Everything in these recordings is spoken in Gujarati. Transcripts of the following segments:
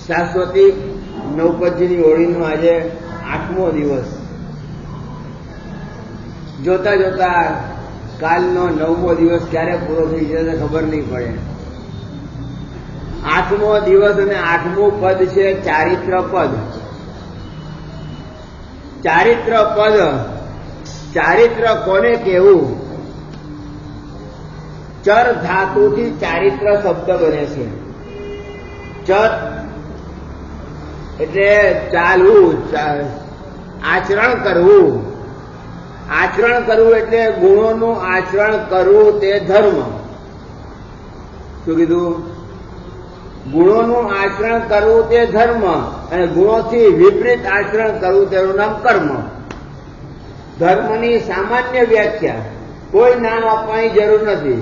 શાશ્વતી નવપદજીની હોળીનો આજે 8મો દિવસ. જોતા જોતા કાલનો 9મો દિવસ ક્યારે પૂરો થઈ જશે ખબર નહીં પડે. 8મો દિવસ અને 8મું પદ છે ચારિત્ર પદ. ચારિત્ર પદ, ચારિત્ર કોને કહેવું? ચર ધાતુથી ચારિત્ર શબ્દ બને છે. ચર એટલે ચાલવું, આચરણ કરવું. આચરણ કરવું એટલે ગુણોનું આચરણ કરવું તે ધર્મ. શું કીધું? ગુણોનું આચરણ કરવું તે ધર્મ અને ગુણોથી વિપરીત આચરણ કરવું તેનું નામ કર્મ. ધર્મની સામાન્ય વ્યાખ્યા, કોઈ નામ આપવાની જરૂર નથી.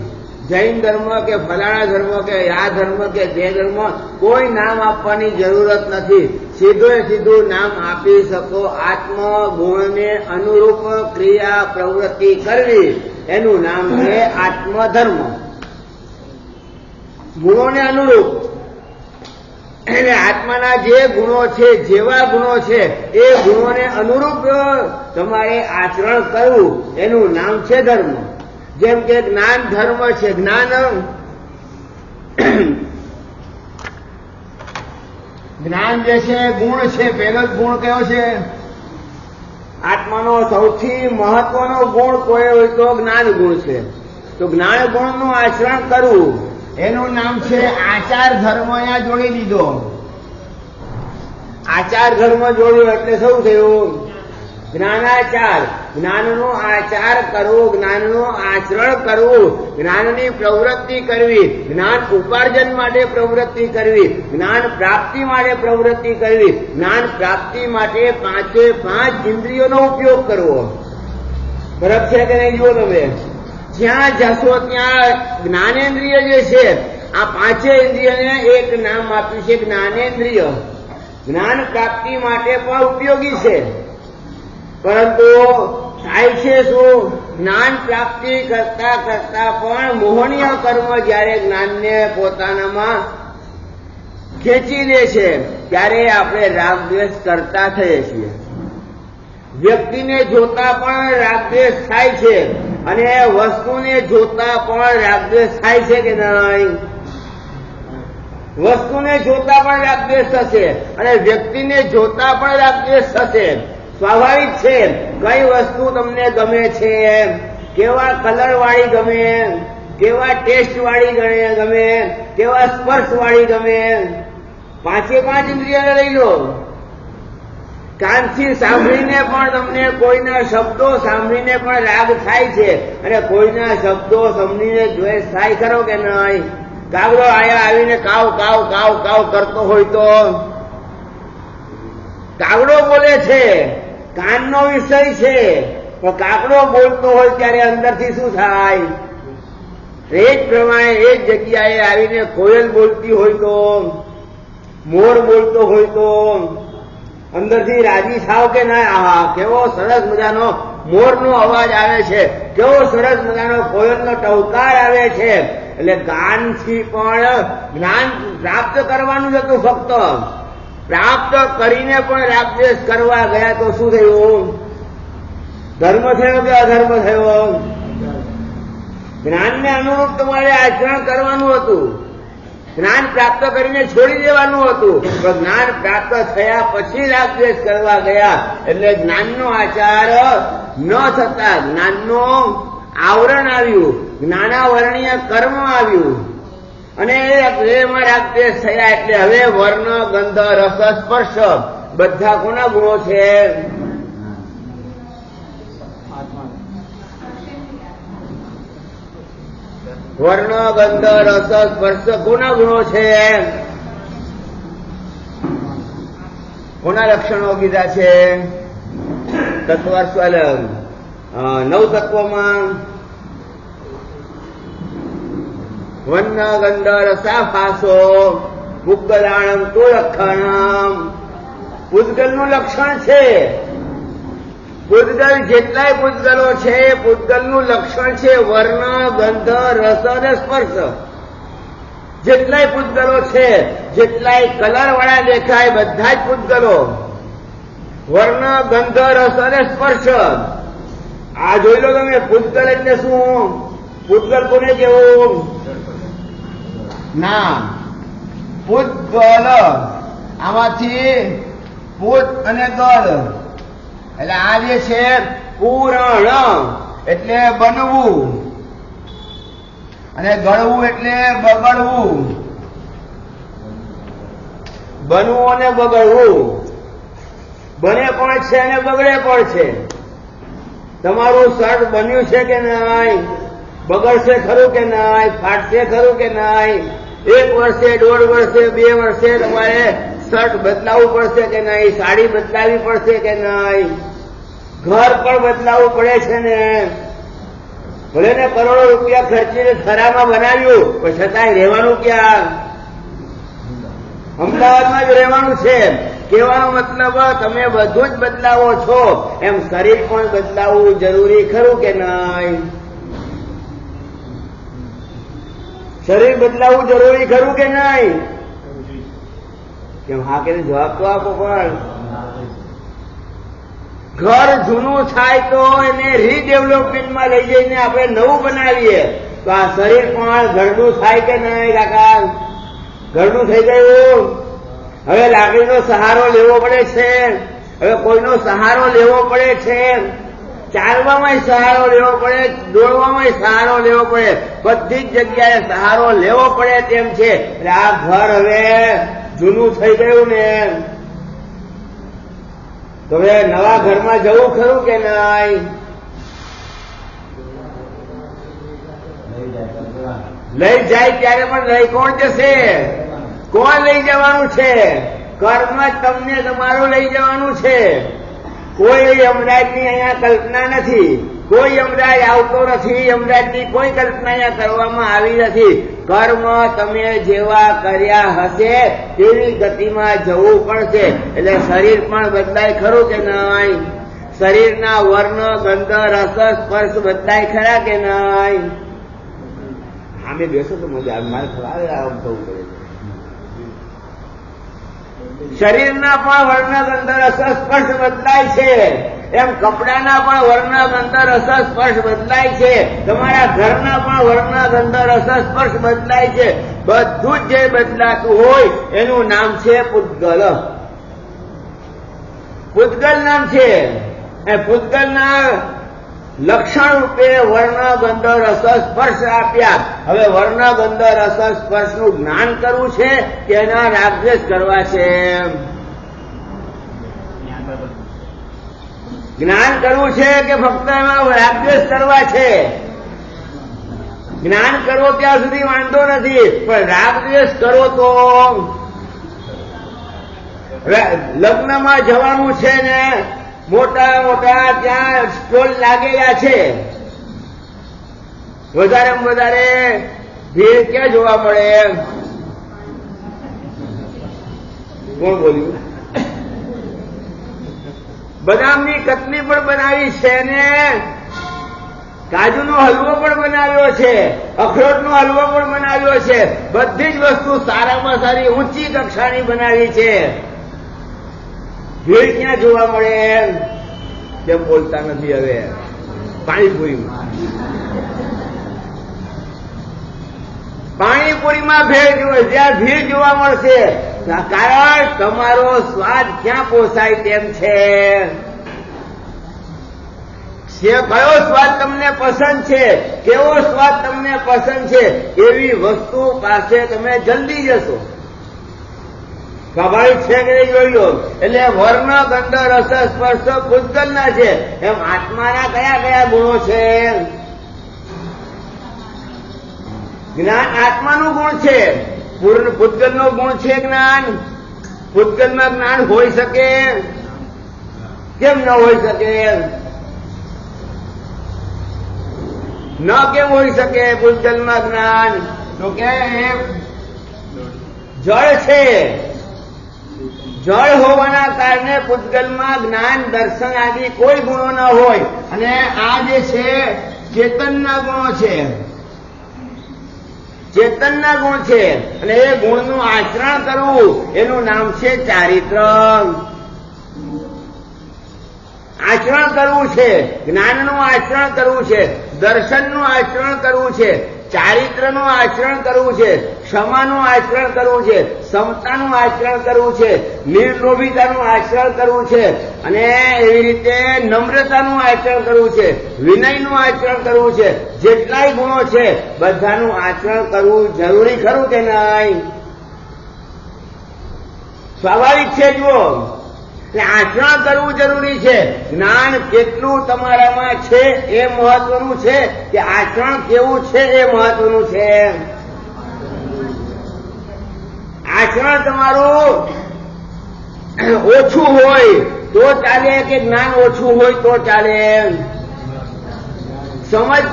જૈન ધર્મ કે ફલાણા ધર્મ કે આ ધર્મ કે તે ધર્મ, કોઈ નામ આપવાની જરૂરત નથી. સીધું નામ આપી શકો. આત્મ ગુણને અનુરૂપ ક્રિયા પ્રવૃત્તિ કરવી એનું નામ છે આત્મધર્મ. ગુણોને અનુરૂપ એટલે આત્માના જે ગુણો છે, જેવા ગુણો છે એ ગુણોને અનુરૂપ તમારે આચરણ કરવું એનું નામ છે ધર્મ. જેમ કે જ્ઞાન ધર્મ છે. જ્ઞાન જે છે ગુણ છે. પહેલો જ ગુણ કયો છે? આત્માનો સૌથી મહત્વનો ગુણ કોઈ હોય તો જ્ઞાન ગુણ છે. તો જ્ઞાન ગુણનું આચરણ કરવું એનું નામ છે આચાર ધર્મ. અહીંયા જોડી દીધો. આચાર ધર્મ જોડ્યો એટલે શું થયું? જ્ઞાનાચાર. જ્ઞાનનો આચાર કરવો, જ્ઞાનનું આચરણ કરવું, જ્ઞાનની પ્રવૃત્તિ કરવી, જ્ઞાન ઉપાર્જન માટે પ્રવૃત્તિ કરવી, જ્ઞાન પ્રાપ્તિ માટે પ્રવૃત્તિ કરવી, જ્ઞાન પ્રાપ્તિ માટે 5 ઇન્દ્રિયોનો ઉપયોગ કરવો. ફરક છે કે નહીં? જુઓ તમે, જ્યાં જશો ત્યાં જ્ઞાનેન્દ્રિય જે છે, આ 5 ઇન્દ્રિયને એક નામ આપ્યું છે જ્ઞાનેન્દ્રિય. જ્ઞાન પ્રાપ્તિ માટે પણ ઉપયોગી છે, પરંતુ થાય છે શું? જ્ઞાન પ્રાપ્તિ કરતા કરતા પણ મોહનીય કર્મ જયારે જ્ઞાનને પોતાનામાં ખેંચી લે છે ત્યારે આપણે રાગ દ્વેષ કરતા થઈએ છીએ. વ્યક્તિને જોતા પણ રાગ દ્વેષ થાય છે અને વસ્તુને જોતા પણ રાગ દ્વેષ થાય છે કે નહીં? વસ્તુને જોતા પણ રાગ દ્વેષ થશે અને વ્યક્તિને જોતા પણ રાગ દ્વેષ થશે. સ્વાભાવિક છે. કઈ વસ્તુ તમને ગમે છે, કેવા કલર વાળી ગમે, કેવા ટેસ્ટ વાળી ગમે, કેવા સ્પર્શ વાળી ગમે. 5 ઇન્દ્રિયોને લઈ લો. કાનથી સાંભળીને પણ તમને કોઈના શબ્દો સાંભળીને પણ રાગ થાય છે અને કોઈના શબ્દો સાંભળીને દ્વેષ થાય ખરો કે નહીં? કાગડો આવીને કાવ કાવ કાવ કાવ કરતો હોય તો કાગડો બોલે છે, કાનનો વિષય છે, પણ કાગડો બોલતો હોય ત્યારે અંદરથી શું થાય? એ જ પ્રમાણે એ જ જગ્યાએ આવીને કોયલ બોલતી હોય તો, મોર બોલતો હોય તો અંદરથી રાજી થાવ કે ના? આહા, કેવો સરસ મજાનો મોરનો અવાજ આવે છે, કેવો સરસ મજાનો કોયલનો ટહુકાર આવે છે. એટલે કાનથી પણ જ્ઞાન પ્રાપ્ત કરવાનું જ હતું. ફક્ત પ્રાપ્ત કરીને પણ રાગદ્વેષ કરવા ગયા તો શું થયું? ધર્મ થયો કે અધર્મ થયો? જ્ઞાનને અનુરૂપ તમારે આચરણ કરવાનું હતું. જ્ઞાન પ્રાપ્ત કરીને છોડી દેવાનું હતું. પણ જ્ઞાન પ્રાપ્ત થયા પછી રાગદ્વેષ કરવા ગયા એટલે જ્ઞાનનો આચાર ન થતા જ્ઞાનનો આવરણ આવ્યું, જ્ઞાનાવરણીય કર્મ આવ્યું અને એમાં રાગદ્વેષ થયા. એટલે હવે વર્ણ, ગંધ, રસ, સ્પર્શ બધા કોના ગુણો છે? વર્ણ, ગંધ, રસ, સ્પર્શ કોના ગુણો છે? કોના લક્ષણો કીધા છે? તત્વ 9 તત્વમાં વન્ન ગંધ રસાફાસો પૂગલાણમ તો લક્ષણમ. પૂતગલનું લક્ષણ છે. પૂતગલ જેટલાય પૂતગલો છે એ પૂતગલનું લક્ષણ છે વર્ણ, ગંધ, રસ અને સ્પર્શ. જેટલાય પૂતગલો છે, જેટલાય કલર વાળા દેખાય બધા જ પૂતગલો. વર્ણ, ગંધ, રસ અને સ્પર્શ. આ જોઈ લો તમે, પૂતગલ એટલે શું? પૂતગલ કોને કેવું? નામ. પૂતગલ આમાંથી પૂત અને ગલ એટલે આ જે છે પૂરણ એટલે બનવું અને ગળવું એટલે બગડવું. બનવું અને બગડવું. બને પણ છે અને બગડે પણ છે. તમારું શર્ટ બન્યું છે કે નહીં? બગડશે ખરું કે નહીં? ફાટશે ખરું કે નહીં? 1 વર્ષે, 1.5 વર્ષે, 2 વર્ષે તમારે શર્ટ બદલાવવું પડશે કે નહીં? સાડી બદલાવી પડશે કે નહીં? ઘર પણ બદલાવવું પડે છે ને. ભલે ને કરોડો રૂપિયા ખર્ચીને ખરામાં બનાવ્યું પણ છતાંય રહેવાનું ક્યાં? અમદાવાદમાં જ રહેવાનું છે. કહેવાનો મતલબ તમે બધું જ બદલાવો છો, એમ શરીર પણ બદલાવવું જરૂરી ખરું કે નહીં? શરીર બદલાવવું જરૂરી ખરું કે નહીં? કેમ હા કે જવાબ તો આપો. પણ ઘર જૂનું થાય તો એને રીડેવલપમેન્ટમાં લઈ જઈને આપણે નવું બનાવીએ તો આ શરીર પણ ઘરનું થાય કે નહીં કાકા? ઘરનું થઈ ગયું. હવે લાકડીનો સહારો લેવો પડે છે, હવે કોઈનો સહારો લેવો પડે છે. ચાલવામાં સહારો લેવો પડે, દોડવામાં સહારો લેવો પડે, બધી જ જગ્યાએ સહારો લેવો પડે તેમ છે. એટલે આ ઘર હવે જૂનું થઈ ગયું ને. તો હવે નવા ઘરમાં જવું ખરું કે નહીં? લઈ જાય ત્યારે પણ લઈ કોણ જશે? કોણ લઈ જવાનું છે? કર્મ જ તમને તમારું લઈ જવાનું છે. કોઈ યમરાજની અહીંયા કલ્પના નથી. કોઈ યમરાજ આવતો નથી. યમરાજની કોઈ કલ્પના અહીંયા કરવામાં આવી નથી. કર્મ તમે જેવા કર્યા હશે તેવી ગતિમાં જવું પડશે. એટલે શરીર પણ બદલાય ખરું કે નહીં? શરીરના વર્ણ, ગંધ, રસ, સ્પર્શ બદલાય ખરા કે નહીં? આમે બેસો તો મજા આવે. મારે ખબર આમ થવું પડે. શરીરના પણ વર્ણ, ગંધ, રસ, સ્પર્શ બદલાય છે. એમ કપડાના પણ વર્ણ, ગંધ, રસ, સ્પર્શ બદલાય છે. તમારા ઘરના પણ વર્ણ, ગંધ, રસ, સ્પર્શ બદલાય છે. બધું જ જે બદલાતું હોય એનું નામ છે પૂતગલ. પૂતગલ નામ છે. એ પૂતગલના લક્ષણ રૂપે વર્ણ, ગંધ, રસ, સ્પર્શ આપ્યા. હવે વર્ણ, ગંધ, રસ, સ્પર્શ નું જ્ઞાન કરવું છે કે એના રાગદ્વેષ કરવા છે? જ્ઞાન કરવું છે કે ફક્ત એમાં રાગદ્વેષ કરવા છે? જ્ઞાન કરવો ત્યાં સુધી વાંધો નથી, પણ રાગદ્વેષ કરો તો લગ્નમાં જવાનું છે ને, મોટા મોટા ત્યાં સ્ટોલ લાગેલા છે. વધારેમાં વધારે ભીડ ક્યાં જોવા મળે? કોણ બોલ્યું? બદામની કતલી પણ બનાવી છે ને, કાજુનો હલવો પણ બનાવ્યો છે, અખરોટનો હલવો પણ બનાવ્યો છે. બધી જ વસ્તુ સારામાં સારી ઊંચી કક્ષાની બનાવી છે. ભીડ ક્યાં જોવા મળે? કેમ બોલતા નથી? હવે પાણીપુરીમાં જ્યાં ભીડ જોવા મળશે, કારણ તમારો સ્વાદ ક્યાં પોસાય તેમ છે. કયો સ્વાદ તમને પસંદ છે, કેવો સ્વાદ તમને પસંદ છે, એવી વસ્તુ પાસે તમે જલ્દી જશો. સ્વાભાવિક છે કે નહીં? જોઈ લો. એટલે વર્ણ, ગંધ, રસ, સ્પર્શ પૂતગલના છે. એમ આત્માના કયા કયા ગુણો છે? જ્ઞાન આત્માનું ગુણ છે. પૂતગલનો ગુણ છે જ્ઞાન. પૂતગલમાં જ્ઞાન હોઈ શકે? કેમ ન હોઈ શકે? ન કેમ હોઈ શકે પૂતગલમાં જ્ઞાન? તો કે જળ છે. જળ હોવાના કારણે પૂતગલમાં જ્ઞાન, દર્શન આદિ કોઈ ગુણો ન હોય. અને આ જે છે ચેતનના ગુણો છે. ચેતનના ગુણ છે અને એ ગુણનું આચરણ કરવું એનું નામ છે ચારિત્ર. આચરણ કરવું છે, જ્ઞાનનું આચરણ કરવું છે, દર્શનનું આચરણ કરવું છે, ચારિત્રનું આચરણ કરવું છે, ક્ષમાનું આચરણ કરવું છે, સમતાનું આચરણ કરવું છે, નિર્લોભિતાનું આચરણ કરવું છે અને એવી રીતે નમ્રતાનું આચરણ કરવું છે, વિનયનું આચરણ કરવું છે. જેટલાય ગુણો છે બધાનું આચરણ કરવું જરૂરી ખરું કે નહીં? સ્વાભાવિક છે. જુઓ, આચરણ કરવું જરૂરી છે. જ્ઞાન કેટલું તમારામાં છે એ મહત્વનું છે કે આચરણ કેવું છે એ મહત્વનું છે. આચરણ તમારું ઓછું હોય તો ચાલે કે જ્ઞાન ઓછું હોય તો ચાલે? સમજ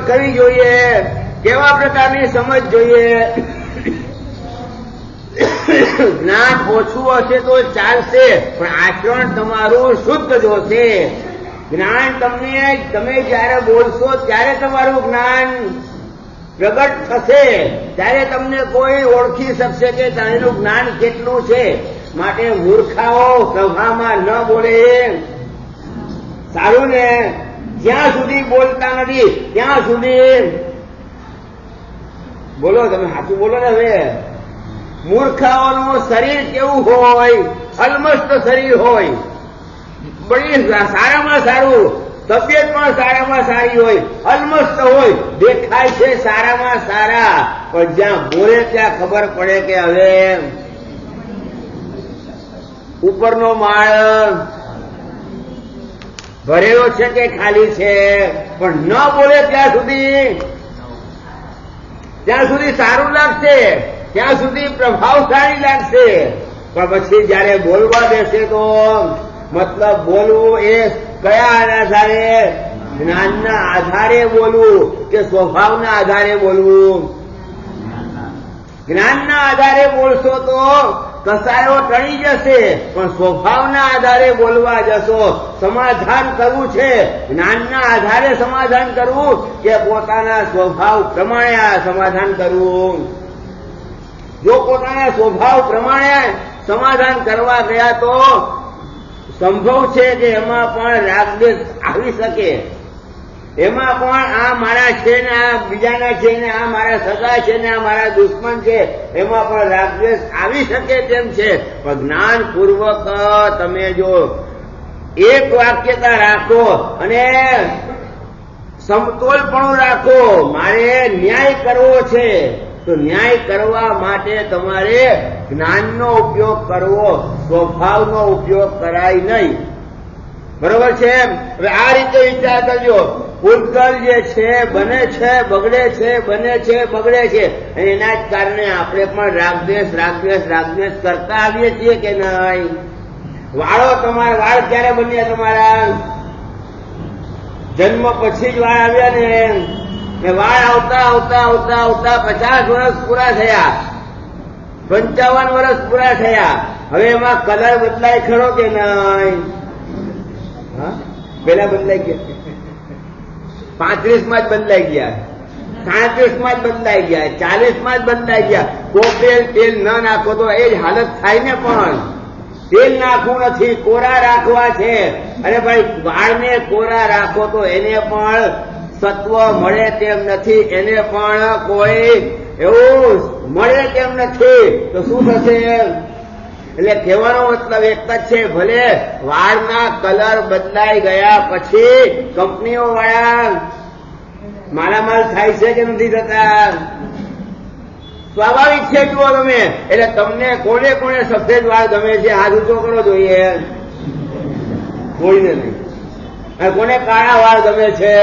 કરવી જોઈએ. કેવા પ્રકારની સમજ જોઈએ? જ્ઞાન ઓછું હશે તો ચાલશે પણ આચરણ તમારું શુદ્ધ જોશે. જ્ઞાન તમે જયારે બોલશો ત્યારે તમારું જ્ઞાન પ્રગટ થશે, ત્યારે તમને કોઈ ઓળખી શકશે કે તારીનું જ્ઞાન કેટલું છે. માટે મૂર્ખાઓ સભામાં ન બોલે સારું ને. જ્યાં સુધી બોલતા નથી ત્યાં સુધી બોલો. તમે સાચું બોલો ને. હવે મૂર્ખાઓનું શરીર કેવું હોય? અલમસ્ત શરીર હોય, બધી સારામાં સારું, તબિયત પણ સારામાં સારી હોય, અલમસ્ત હોય, દેખાય છે સારામાં સારા, પણ જ્યાં બોલે ત્યાં ખબર પડે કે હવે ઉપરનો માળ ભરેલો છે કે ખાલી છે. પણ ન બોલે ત્યાં સુધી સારું લાગશે, ત્યાં સુધી પ્રભાવશાળી લાગશે. પણ પછી જયારે બોલવા બેસે તો મતલબ બોલવું એ કયા આધારે? જ્ઞાનના આધારે બોલવું કે સ્વભાવના આધારે બોલવું? જ્ઞાનના આધારે બોલશો તો કસાયો ટળી જશે, પણ સ્વભાવના આધારે બોલવા જશો. સમાધાન કરવું છે, જ્ઞાનના આધારે સમાધાન કરવું કે પોતાના સ્વભાવ પ્રમાણે આ સમાધાન કરવું? જો પોતાના સ્વભાવ પ્રમાણે સમાધાન કરવા ગયા તો સંભવ છે કે એમાં પણ રાગદ્વેષ આવી શકે. એમાં પણ આ મારા છે ને આ બીજાના છે ને આ મારા સગા છે ને આ મારા દુશ્મન છે, એમાં પણ રાગદ્વેષ આવી શકે તેમ છે. પણ જ્ઞાનપૂર્વક તમે જો એક વાક્યતા રાખો અને સમતોલપણું રાખો, મારે ન્યાય કરવો છે તો ન્યાય કરવા માટે તમારે જ્ઞાનનો ઉપયોગ કરવો, સ્વભાવનો ઉપયોગ કરાય નહીં. બરોબર છે? હવે આ રીતે વિચાર કરજો. પૂતગલ જે છે બને છે, બગડે છે, બને છે, બગડે છે, એના જ કારણે આપણે પણ રાગદ્વેષ કરતા આવીએ છીએ કે નહીં? તમારા વાળ ક્યારે બન્યા? તમારા જન્મ પછી જ વાળ આવ્યા ને? વાળ આવતા 50 વર્ષ પૂરા થયા, 55 વર્ષ પૂરા થયા. હવે એમાં કલર બદલાય ખરો કે નહીં? પેલા બદલાઈ ગયા, 35 માં જ બદલાઈ ગયા, 37 માં જ બદલાઈ ગયા, 40 માં જ બદલાઈ ગયા. કોપરેલ તેલ ન નાખો તો એ જ હાલત થાય ને. પણ તેલ નાખવું નથી, કોરા રાખવા છે. અરે ભાઈ, વાળને કોરા રાખો તો એને પણ સત્વ મળે તેમ નથી, એને પણ કોઈ એવું મળે તેમ નથી. તો શું થશે? એટલે કહેવાનો મતલબ એક જ છે, ભલે વાળના કલર બદલાઈ ગયા પછી કંપનીઓ વાળા માલામાલ થાય છે કે નથી થતા? સ્વાભાવિક છે. જુઓ તમે, એટલે તમને કોને સફેદ વાળ ગમે છે? હાથ ઊંચો કરો જોઈએ. કોઈને નહીં. કોને કાળા વાળ ગમે છે?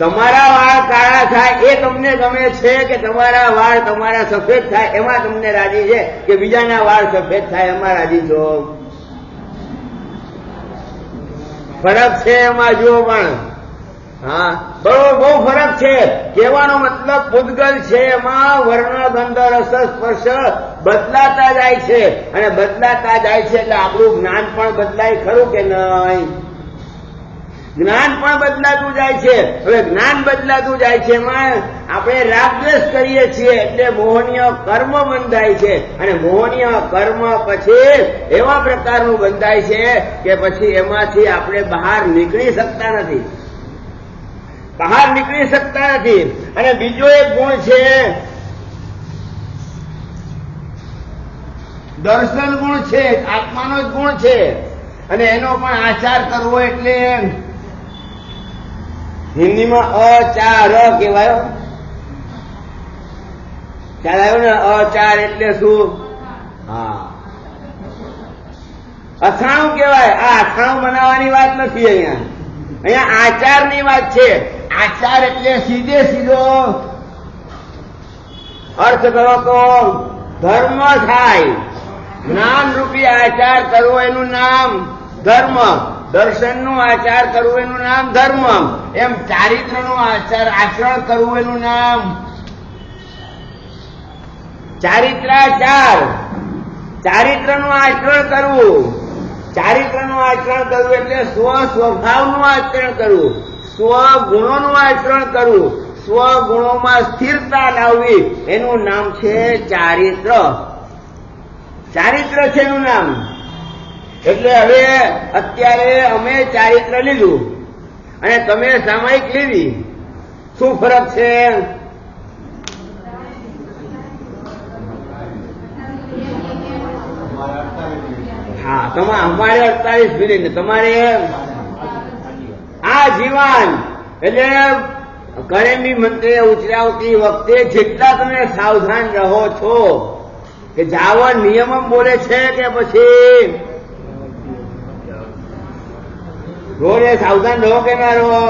તમારા વાળ કાળા થાય એ તમને ગમે છે કે તમારા વાળ તમારા સફેદ થાય એમાં તમને રાજી છે કે બીજાના વાળ સફેદ થાય એમાં રાજી છો? ફરક છે એમાં. જુઓ પણ હા, બરોબર, બહુ ફરક છે. કહેવાનો મતલબ પૂતગલ છે એમાં વર્ણ, ગંધ, રસ, સ્પર્શ બદલાતા જાય છે અને બદલાતા જાય છે એટલે આપણું જ્ઞાન પણ બદલાય ખરું કે નહીં? જ્ઞાન પણ બદલાતું જાય છે. હવે જ્ઞાન બદલાતું જાય છે એમાં આપણે રાગદ્વેષ કરીએ છીએ એટલે મોહનીય કર્મ બંધાય છે. અને મોહનીય કર્મ પછી એવા પ્રકારનું બંધાય છે કે પછી એમાંથી આપણે બહાર નીકળી શકતા નથી. અને બીજો એક ગુણ છે દર્શન ગુણ છે, આત્માનો જ ગુણ છે. અને એનો પણ આચાર કરવો એટલે હિન્દીમાં અચાર કહેવાય. ખ્યાલ આવ્યો ને? અચાર એટલે શું? હા, અથાણું કહેવાય. આ અથાણું બનાવવાની વાત નથી. અહીંયા આચારની વાત છે. આચાર એટલે સીધે સીધો અર્થ કરો તો ધર્મ થાય. જ્ઞાન રૂપી આચાર કરવો એનું નામ ધર્મ. દર્શનનું આચાર કરવું એનું નામ ધર્મ. એમ ચારિત્રનું આચરણ કરવું એનું નામ ચારિત્રાચાર. ચારિત્રનું આચરણ કરવું એટલે સ્વભાવનું આચરણ કરવું, સ્વગુણોનું આચરણ કરવું, સ્વગુણોમાં સ્થિરતા લાવવી એનું નામ છે ચારિત્ર. ચારિત્ર છે એનું નામ. એટલે હવે અત્યારે અમે ચારિત્ર લીધું અને તમે સામાયિક લીધી. શું ફરક છે? હા, અમારે 48 મિનિટ, તમારે આ જીવન. એટલે કરેમી મંત્રી ઉચરાવતી વખતે જેટલા તમે સાવધાન રહો છો કે જાવન નિયમ બોલે છે કે પછી રોજે સાવધાન રહો કે ના રહો?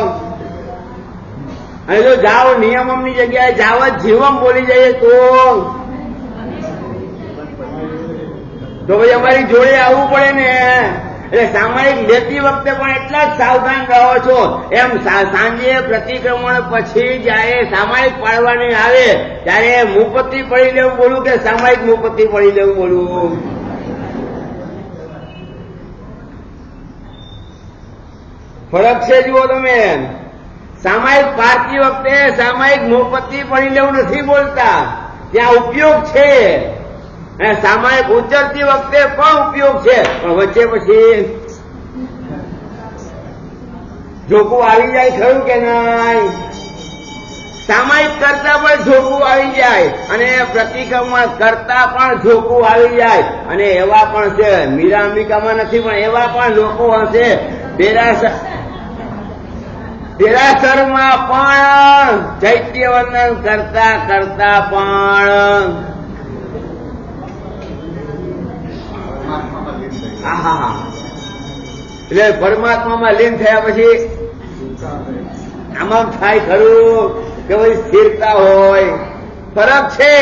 અને જો જાવ નિયમની જગ્યાએ જાવત જીવમ બોલી જઈએ તો પછી અમારી જોડે આવવું પડે ને. એટલે સામાયિક લેતી વખતે પણ એટલા જ સાવધાન રહો છો. એમ સાંજે પ્રતિક્રમણ પછી જયારે સામાયિક પાડવાની આવે ત્યારે મુપત્તિ પડી લેવું બોલું કે સામાયિક મુપત્તિ પડી લેવું બોલું? ફરક છે જુઓ તમે. સામાયિક પાડતી વખતે સામાયિક મુપત્તિ પડી લેવું નથી બોલતા, ત્યાં ઉપયોગ છે. અને સામાયિક ઉચ્ચરતી વખતે પણ ઉપયોગ છે, પણ વચ્ચે પછી જોકું આવી જાય ખરું કે નહીં? સામાયિક કરતા પણ જોકું આવી જાય અને પ્રતિક્રમણ કરતા પણ જોકું આવી જાય. અને એવા પણ છે, મીરા અંબિકામાં નથી પણ એવા પણ લોકો હશે દેરાસરમાં પણ ચૈત્ય વંદન કરતા પણ એટલે પરમાત્મામાં લીન થયા પછી આમાં થાય ખરું કે ભાઈ સ્થિરતા હોય? ફરક છે,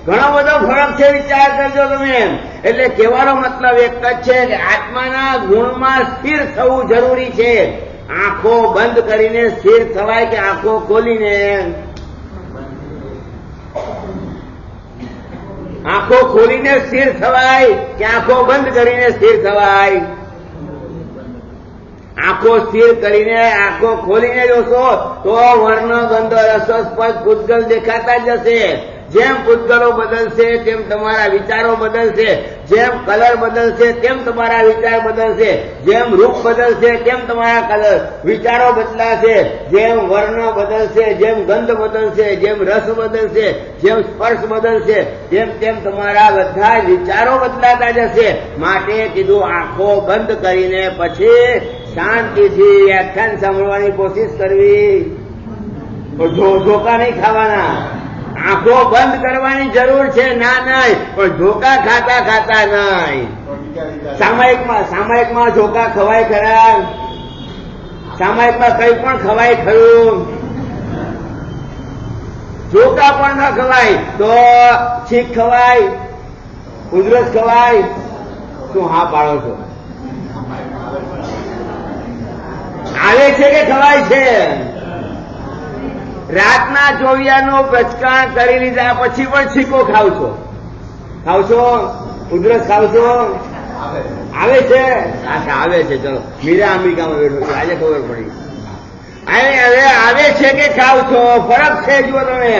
ઘણો બધો ફરક છે. વિચાર કરજો તમે. એટલે કહેવાનો મતલબ એક જ છે કે આત્માના ગુણમાં સ્થિર થવું જરૂરી છે. આંખો બંધ કરીને સ્થિર થવાય કે આંખો ખોલીને? આંખો ખોલીને સ્થિર થવાય કે આંખો બંધ કરીને સ્થિર થવાય? આંખો સ્થિર કરીને આંખો ખોલીને જોશો તો વર્ણ ગંધ રસ સ્પર્શ પૂતગલ દેખાતા જ જશે. જેમ પૂતગલો બદલશે તેમ તમારા વિચારો બદલશે. જેમ કલર બદલશે તેમ તમારા વિચાર બદલશે. જેમ રૂપ બદલશે તેમ તમારા વિચારો બદલાશે. જેમ વર્ણ બદલશે, જેમ ગંધ બદલશે, જેમ રસ બદલશે, જેમ સ્પર્શ બદલશે તેમ તમારા બધા વિચારો બદલાતા જશે. માટે કીધું આંખો બંધ કરીને પછી શાંતિથી વ્યાખ્યાન સાંભળવાની કોશિશ કરવી. ધોકા નહીં ખાવાના. આંખો બંધ કરવાની જરૂર છે ના નહીં, પણ ધોકા ખાતા નહીં. સામાયિકમાં ધોકા ખવાય ખરા? સામાયિકમાં કઈ પણ ખવાય ખરું? ધોકા પણ ન ખવાય તો છીક ખવાય, ઉધરસ ખવાય? શું હા પાડો છો? આવે છે કે ખવાય છે? રાતના ચોવિયાનો પ્રચકાણ કરી લીધા પછી પણ છીકો ખાવ છો? ઉધરસ ખાવ છો? આવે છે. અચ્છા આવે છે. ચલો મીરા અમેરિકામાં બેઠો આજે ખબર પડી. હવે આવે છે કે ખાવ છો ફરક છે. જુઓ તમે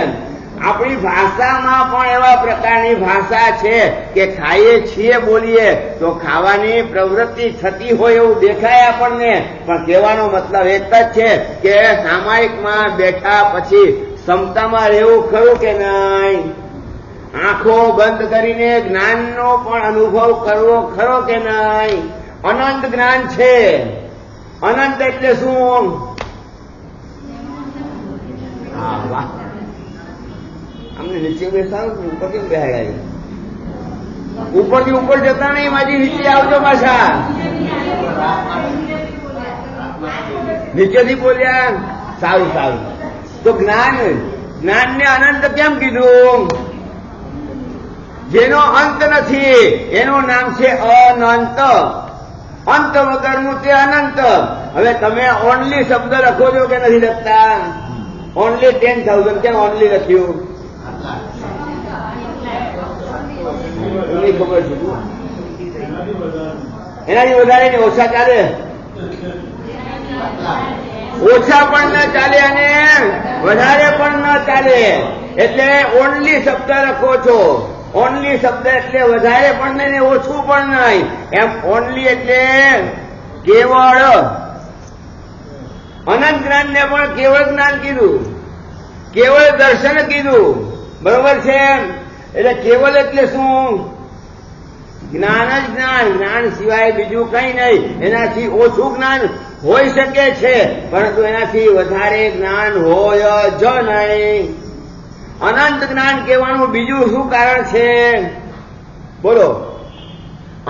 આપણી ભાષામાં પણ એવા પ્રકારની ભાષા છે કે ખાઈએ છીએ બોલીએ તો ખાવાની પ્રવૃત્તિ થતી હોય એવું દેખાય આપણને, પણ કહેવાનો મતલબ એક જ છે કે સામાયિકમાં બેઠા પછી ક્ષમતામાં રહેવું ખરું કે નહીં? આંખો બંધ કરીને જ્ઞાનનો પણ અનુભવ કરવો ખરો કે નહીં? અનંત જ્ઞાન છે. અનંત એટલે શું? હા વાહ, અમને નીચે બેસાડો, ઉપરથી બેહાડાય. ઉપરથી ઉપર જતા નહીં, માજી નીચે આવજો પાછા. નીચેથી બોલ્યા. સારું સારું. તો જ્ઞાનને અનંત કેમ કીધું? જેનો અંત નથી એનું નામ છે અનંત. અંત વગરનું તે અનંત. હવે તમે ઓનલી શબ્દ લખો છો કે નથી લખતા? ઓનલી 10,000 કેમ ઓનલી લખ્યું? ખબર છે એનાથી વધારે ને ઓછા ચાલે? ઓછા પણ ન ચાલે અને વધારે પણ ન ચાલે. એટલે ઓનલી શબ્દ લખો છો. ઓનલી શબ્દ એટલે વધારે પણ નહીં ને ઓછું પણ નહીં. એમ ઓનલી એટલે કેવળ. અનંત જ્ઞાન ને પણ કેવળ જ્ઞાન કીધું, કેવળ દર્શન કીધું. બરોબર છે? એટલે કેવળ એટલે શું? જ્ઞાન જ જ્ઞાન. જ્ઞાન સિવાય બીજું કઈ નહીં. એનાથી ઓછું જ્ઞાન હોઈ શકે છે પરંતુ એનાથી વધારે જ્ઞાન હોય જ નહીં. અનંત જ્ઞાન કહેવાનું બીજું શું કારણ છે? બોલો.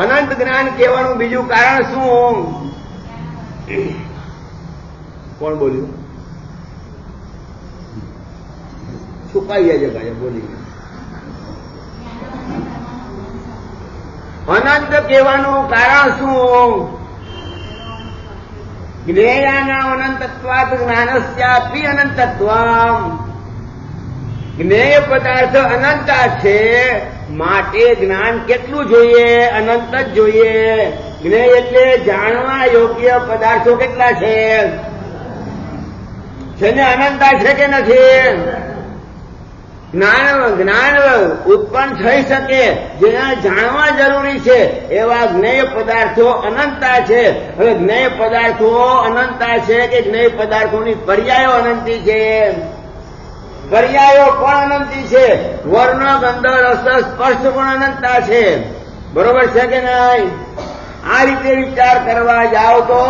અનંત જ્ઞાન કહેવાનું બીજું કારણ શું? કોણ બોલ્યું? છુપાઈ ગયા છે ભાઈ, બોલી. અનંત કહેવાનું કારણ શું? જ્ઞેયાના અનંતત્વાત જ્ઞાનસ્યાપી અનંતત્વમ. જ્ઞેય પદાર્થ અનંત છે માટે જ્ઞાન કેટલું જોઈએ? અનંત જ જોઈએ. જ્ઞેય એટલે જાણવા યોગ્ય પદાર્થો કેટલા છે? ને અનંતા છે કે નથી? જ્ઞાન ઉત્પન્ન થઈ શકે જેના જાણવા જરૂરી છે એવા જ્ઞેય પદાર્થો અનંતા છે. હવે જ્ઞેય પદાર્થો અનંતા છે કે જ્ઞેય પદાર્થોની પર્યાયો અનંતી છે? પર્યાયો પણ અનંતી છે. વર્ણ, ગંધ, રસ, સ્પર્શ પણ અનંતા છે. બરોબર છે કે નહીં? આ રીતે વિચાર કરવા જાઓ તો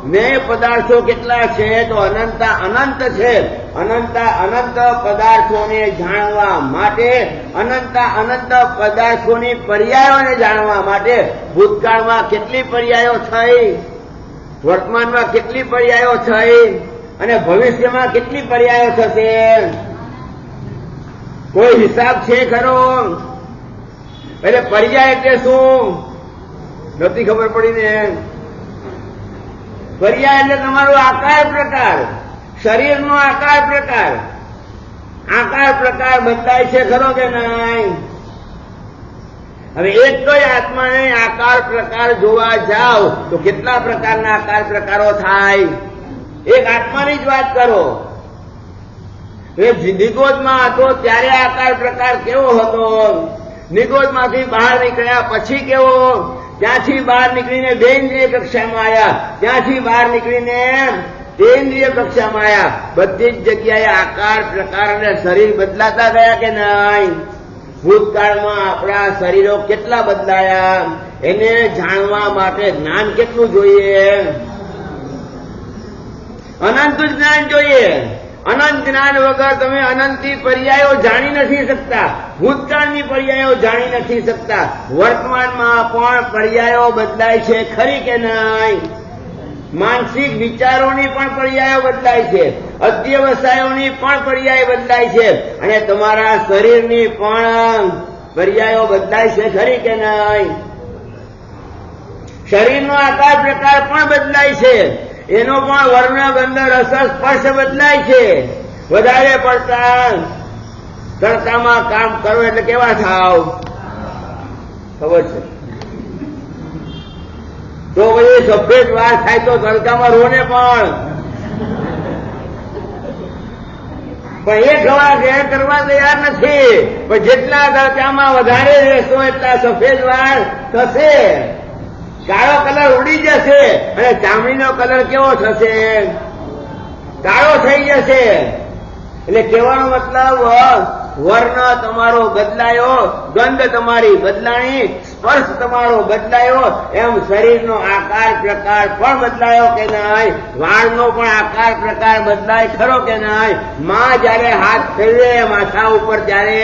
જ્ઞેય પદાર્થો કેટલા છે? તો અનંતા અનંત છે. અનંતા અનંત પદાર્થોને જાણવા માટે, અનંતા અનંત પદાર્થોની પર્યાયોને જાણવા માટે ભૂતકાળમાં કેટલી પર્યાયો થઈ, વર્તમાનમાં કેટલી પર્યાયો થઈ અને ભવિષ્યમાં કેટલી પર્યાયો થશે? કોઈ હિસાબ છે ખરો? એટલે પર્યાય એટલે શું? નથી ખબર પડી ને? પર્યાય એટલે તમારો આકાર પ્રકાર, શરીરનો આકાર પ્રકાર. આકાર પ્રકાર બદલાય છે ખરો કે નહીં? હવે એક તો આત્માને આકાર પ્રકાર જોવા જાઓ તો કેટલા પ્રકારના આકાર પ્રકારો થાય? એક આત્માની જ વાત કરો. એ નિગોદમાં હતો ત્યારે આકાર પ્રકાર કેવો હતો? નિગોદમાંથી બહાર નીકળ્યા પછી કેવો? ત્યાંથી બહાર નીકળીને બેન્દ્રિય કક્ષામાં આવ્યા, ત્યાંથી બહાર નીકળીને તેન્દ્રિય કક્ષામાં આવ્યા. બધી જ જગ્યાએ આકાર પ્રકાર અને શરીર બદલાતા ગયા કે નહીં? ભૂતકાળમાં આપણા શરીરો કેટલા બદલાયા એને જાણવા માટે જ્ઞાન કેટલું જોઈએ? અનંત જ્ઞાન જોઈએ. અનંત જ્ઞાન વગર તમે અનંતની પર્યાયો જાણી નથી શકતા, ભૂતકાળની પર્યાયો જાણી નથી શકતા. વર્તમાનમાં પણ પર્યાયો બદલાય છે ખરી કે નહીં? માનસિક વિચારોની પણ પર્યાયો બદલાય છે, અધ્યવસાયોની પણ પર્યાય બદલાય છે અને તમારા શરીરની પણ પર્યાયો બદલાય છે ખરી કે નહીં? શરીરનો આકાર પ્રકાર પણ બદલાય છે, એનો પણ વર્ણ, ગંધ, રસ, સ્પર્શ બદલાય છે. વધારે પડતા તડકામાં કામ કરો એટલે કેવા થાવ? ખબર છે? તો પછી સફેદ વાળ થાય તો તડકામાં રોને પણ એ ઘેર કરવા તૈયાર નથી. પણ જેટલા તડકામાં વધારે રહેશો એટલા સફેદ વાળ થશે, કાળો કલર ઉડી જશે અને ચામડીનો કલર કેવો થશે? કાળો થઈ જશે. એટલે કહેવાનો મતલબ વર્ણ તમારો બદલાયો, ગંધ તમારી બદલાણી, સ્પર્શ તમારો બદલાયો, એમ શરીરનો આકાર પ્રકાર પણ બદલાયો કે નહીં? વાળનો પણ આકાર પ્રકાર બદલાય ખરો કે નહીં? માં જયારે હાથ ફેરવે માથા ઉપર ત્યારે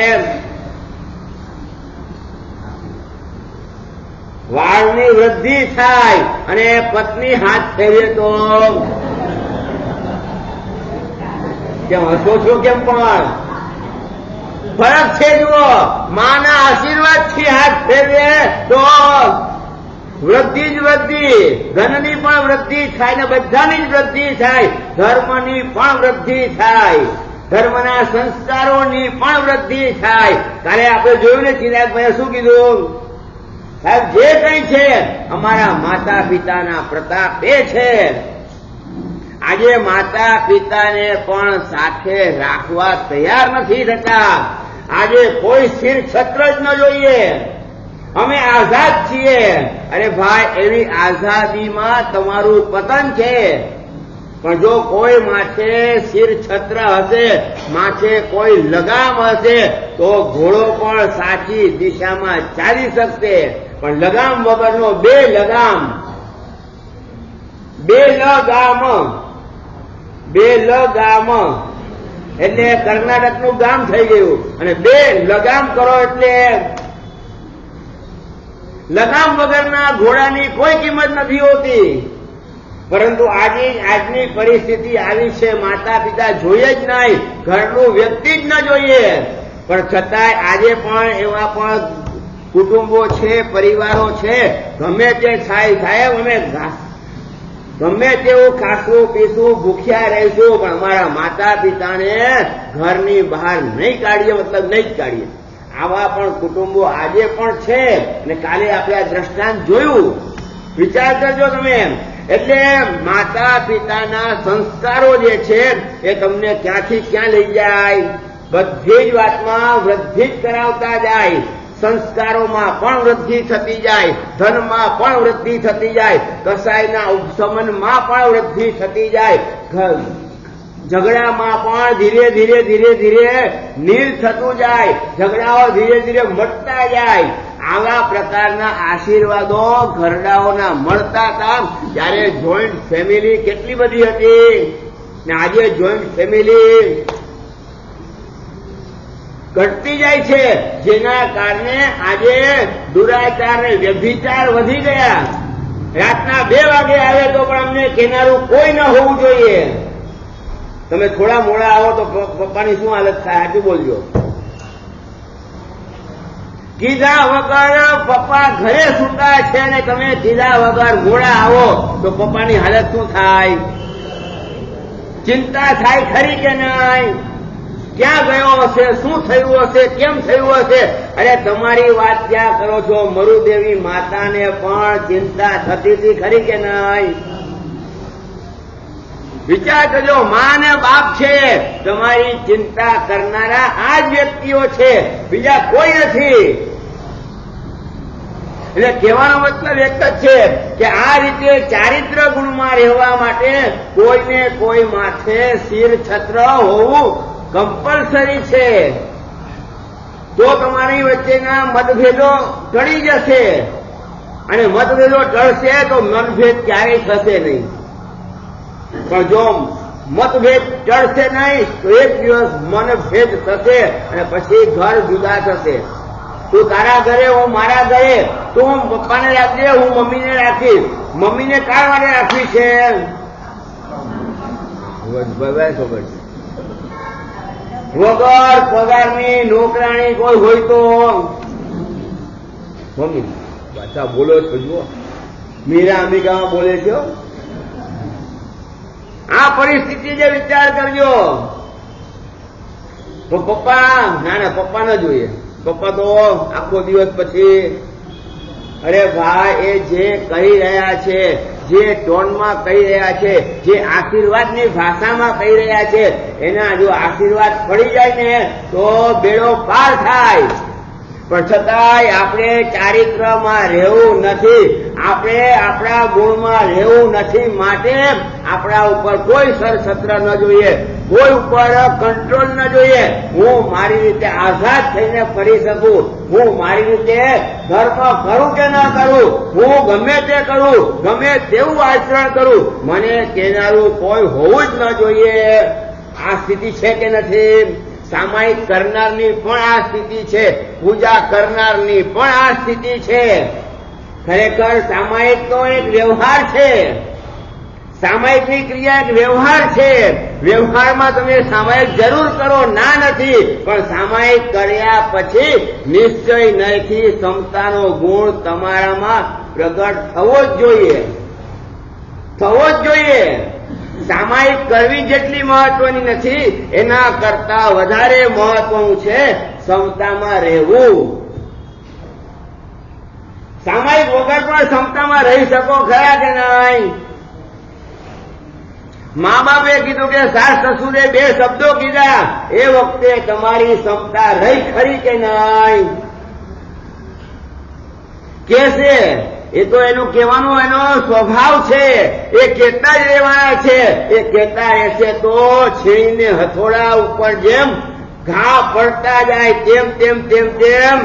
વાળની વૃદ્ધિ થાય અને પત્ની હાથ ફેરવે તો કેમ હસો છો? કેમ પણ ફરક છે. જુઓ, માના આશીર્વાદ થી હાથ ફેરવે તો વૃદ્ધિ જ વૃદ્ધિ, ધનની પણ વૃદ્ધિ થાય ને બધાની જ વૃદ્ધિ થાય, ધર્મની પણ વૃદ્ધિ થાય, ધર્મના સંસ્કારોની પણ વૃદ્ધિ થાય. કાલે આપણે જોયું ને ચિરાગભાઈએ શું કીધું? સાહેબ જે કઈ છે અમારા માતા પિતાના પ્રતાપે છે. આજે માતા પિતાને પણ સાથે રાખવા તૈયાર નથી થતા. આજે કોઈ સ્થિર છત્ર જ ન જોઈએ. અમે આઝાદ છીએ. અરે ભાઈ, એવી આઝાદીમાં તમારું પતન છે. પણ જો કોઈ માથે સ્થિર છત્ર હશે, માથે કોઈ લગામ હશે તો ઘોડો પણ સાચી દિશામાં ચાલી શકશે. પણ લગામ વગરનો બે લગામ એટલે કર્ણાટકનું ગામ થઈ ગયું. અને બે લગામ કરો એટલે લગામ વગરના ઘોડાની કોઈ કિંમત નથી હોતી. પરંતુ આજની પરિસ્થિતિ આવી છે, માતા પિતા જોઈએ જ નહીં, ઘરનું વ્યક્તિ જ ન જોઈએ. પણ છતાંય આજે પણ એવા પણ કુટુંબો છે, પરિવારો છે, ગમે તે થાય સાહેબ, અમે ગમે તેવું ખાસું પીસું ભૂખ્યા રહીશું પણ અમારા માતા પિતાને ઘરની બહાર નહીં કાઢીએ, મતલબ નહીં જ કાઢીએ. આવા પણ કુટુંબો આજે પણ છે. અને કાલે આપણે આ દ્રષ્ટાંત જોયું. વિચાર કરજો તમે. એટલે માતા પિતાના સંસ્કારો જે છે એ તમને ક્યાંથી ક્યાં લઈ જાય? બધી જ વાતમાં વૃદ્ધિ જ કરાવતા જાય. સંસ્કારોમાં પણ વૃદ્ધિ થતી જાય, ધનમાં પણ વૃદ્ધિ થતી જાય, કસાયના ઉપશમનમાં પણ વૃદ્ધિ થતી જાય, ઝઘડામાં પણ ધીરે ધીરે ધીરે ધીરે નીલ થતું જાય, ઝઘડાઓ ધીરે ધીરે મટતા જાય. આવા પ્રકારના આશીર્વાદો ઘરડાઓના મળતા હતા ત્યારે જોઈન્ટ ફેમિલી કેટલી બધી હતી. ને આજે જોઈન્ટ ફેમિલી ઘટતી જાય છે, જેના કારણે આજે દુરાચાર અને વ્યભિચાર વધી ગયા. રાતના 2 વાગે આવે તો પણ અમને કેનારું કોઈ ન હોવું જોઈએ. તમે થોડા મોડા આવો તો પપ્પાની શું હાલત થાય? સાચું બોલજો. કીધા વગર પપ્પા ઘરે સૂતા છે ને તમે કીધા વગર મોડા આવો તો પપ્પાની હાલત શું થાય? ચિંતા થાય ખરી કે નહીં? ક્યાં ગયો હશે? શું થયું હશે? કેમ થયું હશે? અરે તમારી વાત ક્યાં કરો છો? મરુદેવી માતાને પણ ચિંતા થતી હતી ખરી કે નહીં? વિચાર કરજો. મા ને બાપ છે, તમારી ચિંતા કરનારા આ જ વ્યક્તિઓ છે, બીજા કોઈ નથી. એટલે કહેવાનો મતલબ એક જ છે કે આ રીતે ચારિત્ર ગુણમાં રહેવા માટે કોઈને કોઈ માથે શિર છત્ર હોવું કમ્પલસરી છે. તો તમારી વચ્ચેના મતભેદો ટળી જશે. અને મતભેદો ટળશે તો મનભેદ ક્યારેય થશે નહીં. પણ જો મતભેદ ટળશે નહીં તો એક દિવસ મનભેદ થશે અને પછી ઘર જુદા થશે. તું તારા ઘરે, હું મારા ઘરે, તું હું પપ્પાને રાખજે, હું મમ્મીને રાખીશ. મમ્મીને કાર માટે રાખવી છે? વગર પગારની નોકરાણી કોઈ હોય તો મમ્મી પાછા બોલો છો. જુઓ, મીરા અંબિકામાં બોલે છે. આ પરિસ્થિતિ જે વિચાર કરજો. તો પપ્પા, ના પપ્પા ન જોઈએ. પપ્પા તો આખો દિવસ પછી અરે ભાઈ, એ જે કહી રહ્યા છે, જે ટોનમાં કહી રહ્યા છે, જે આશીર્વાદની ભાષામાં કહી રહ્યા છે, એના જો આશીર્વાદ પડી જાય ને તો બેડો પાર થાય. પણ છતાંય આપણે ચારિત્રમાં રહેવું નથી, આપણે આપણા ગુણમાં રહેવું નથી. માટે આપણા ઉપર કોઈ સરસત્ર ન જોઈએ, કોઈ ઉપર કંટ્રોલ ન જોઈએ. હું મારી રીતે આઝાદ થઈને ફરી શકું, હું મારી રીતે ધર્મ કરું કે ન કરું, હું ગમે તે કરું, ગમે તેવું આચરણ કરું, મને કહેનારું કોઈ હોવું જ ન જોઈએ. આ સ્થિતિ છે કે નથી? સામાયિક કરનારની પણ આ સ્થિતિ છે, પૂજા કરનારની પણ આ સ્થિતિ છે. ખરેખર સામાયિક તો એક વ્યવહાર છે, સામાયિકની ક્રિયા એક વ્યવહાર છે. વ્યવહારમાં તમે સામાયિક જરૂર કરો, ના નથી, પણ સામાયિક કર્યા પછી નિશ્ચય નયથી ક્ષમતાનો ગુણ તમારામાં પ્રગટ થવો જ જોઈએ, થવો જ જોઈએ. સામાયિક કરવી જેટલી મહત્વની નથી, એના કરતા વધારે મહત્વનું છે ક્ષમતામાં રહેવું. સામાયિક વગર પણ ક્ષમતામાં રહી શકો ખરા કે નહીં? મા બાપે કીધું કે સાસ સસુરે બે શબ્દો કીધા, એ વખતે તમારી ક્ષમતા રહી ખરી કે નહીં? કે છે એ તો એનું કહેવાનો એનો સ્વભાવ છે, એ કહેતા જ રહેવાના છે. એ કહેતા રહેશે તો છીણીને હથોડા ઉપર જેમ ઘા પડતા જાય તેમ તેમ તેમ તેમ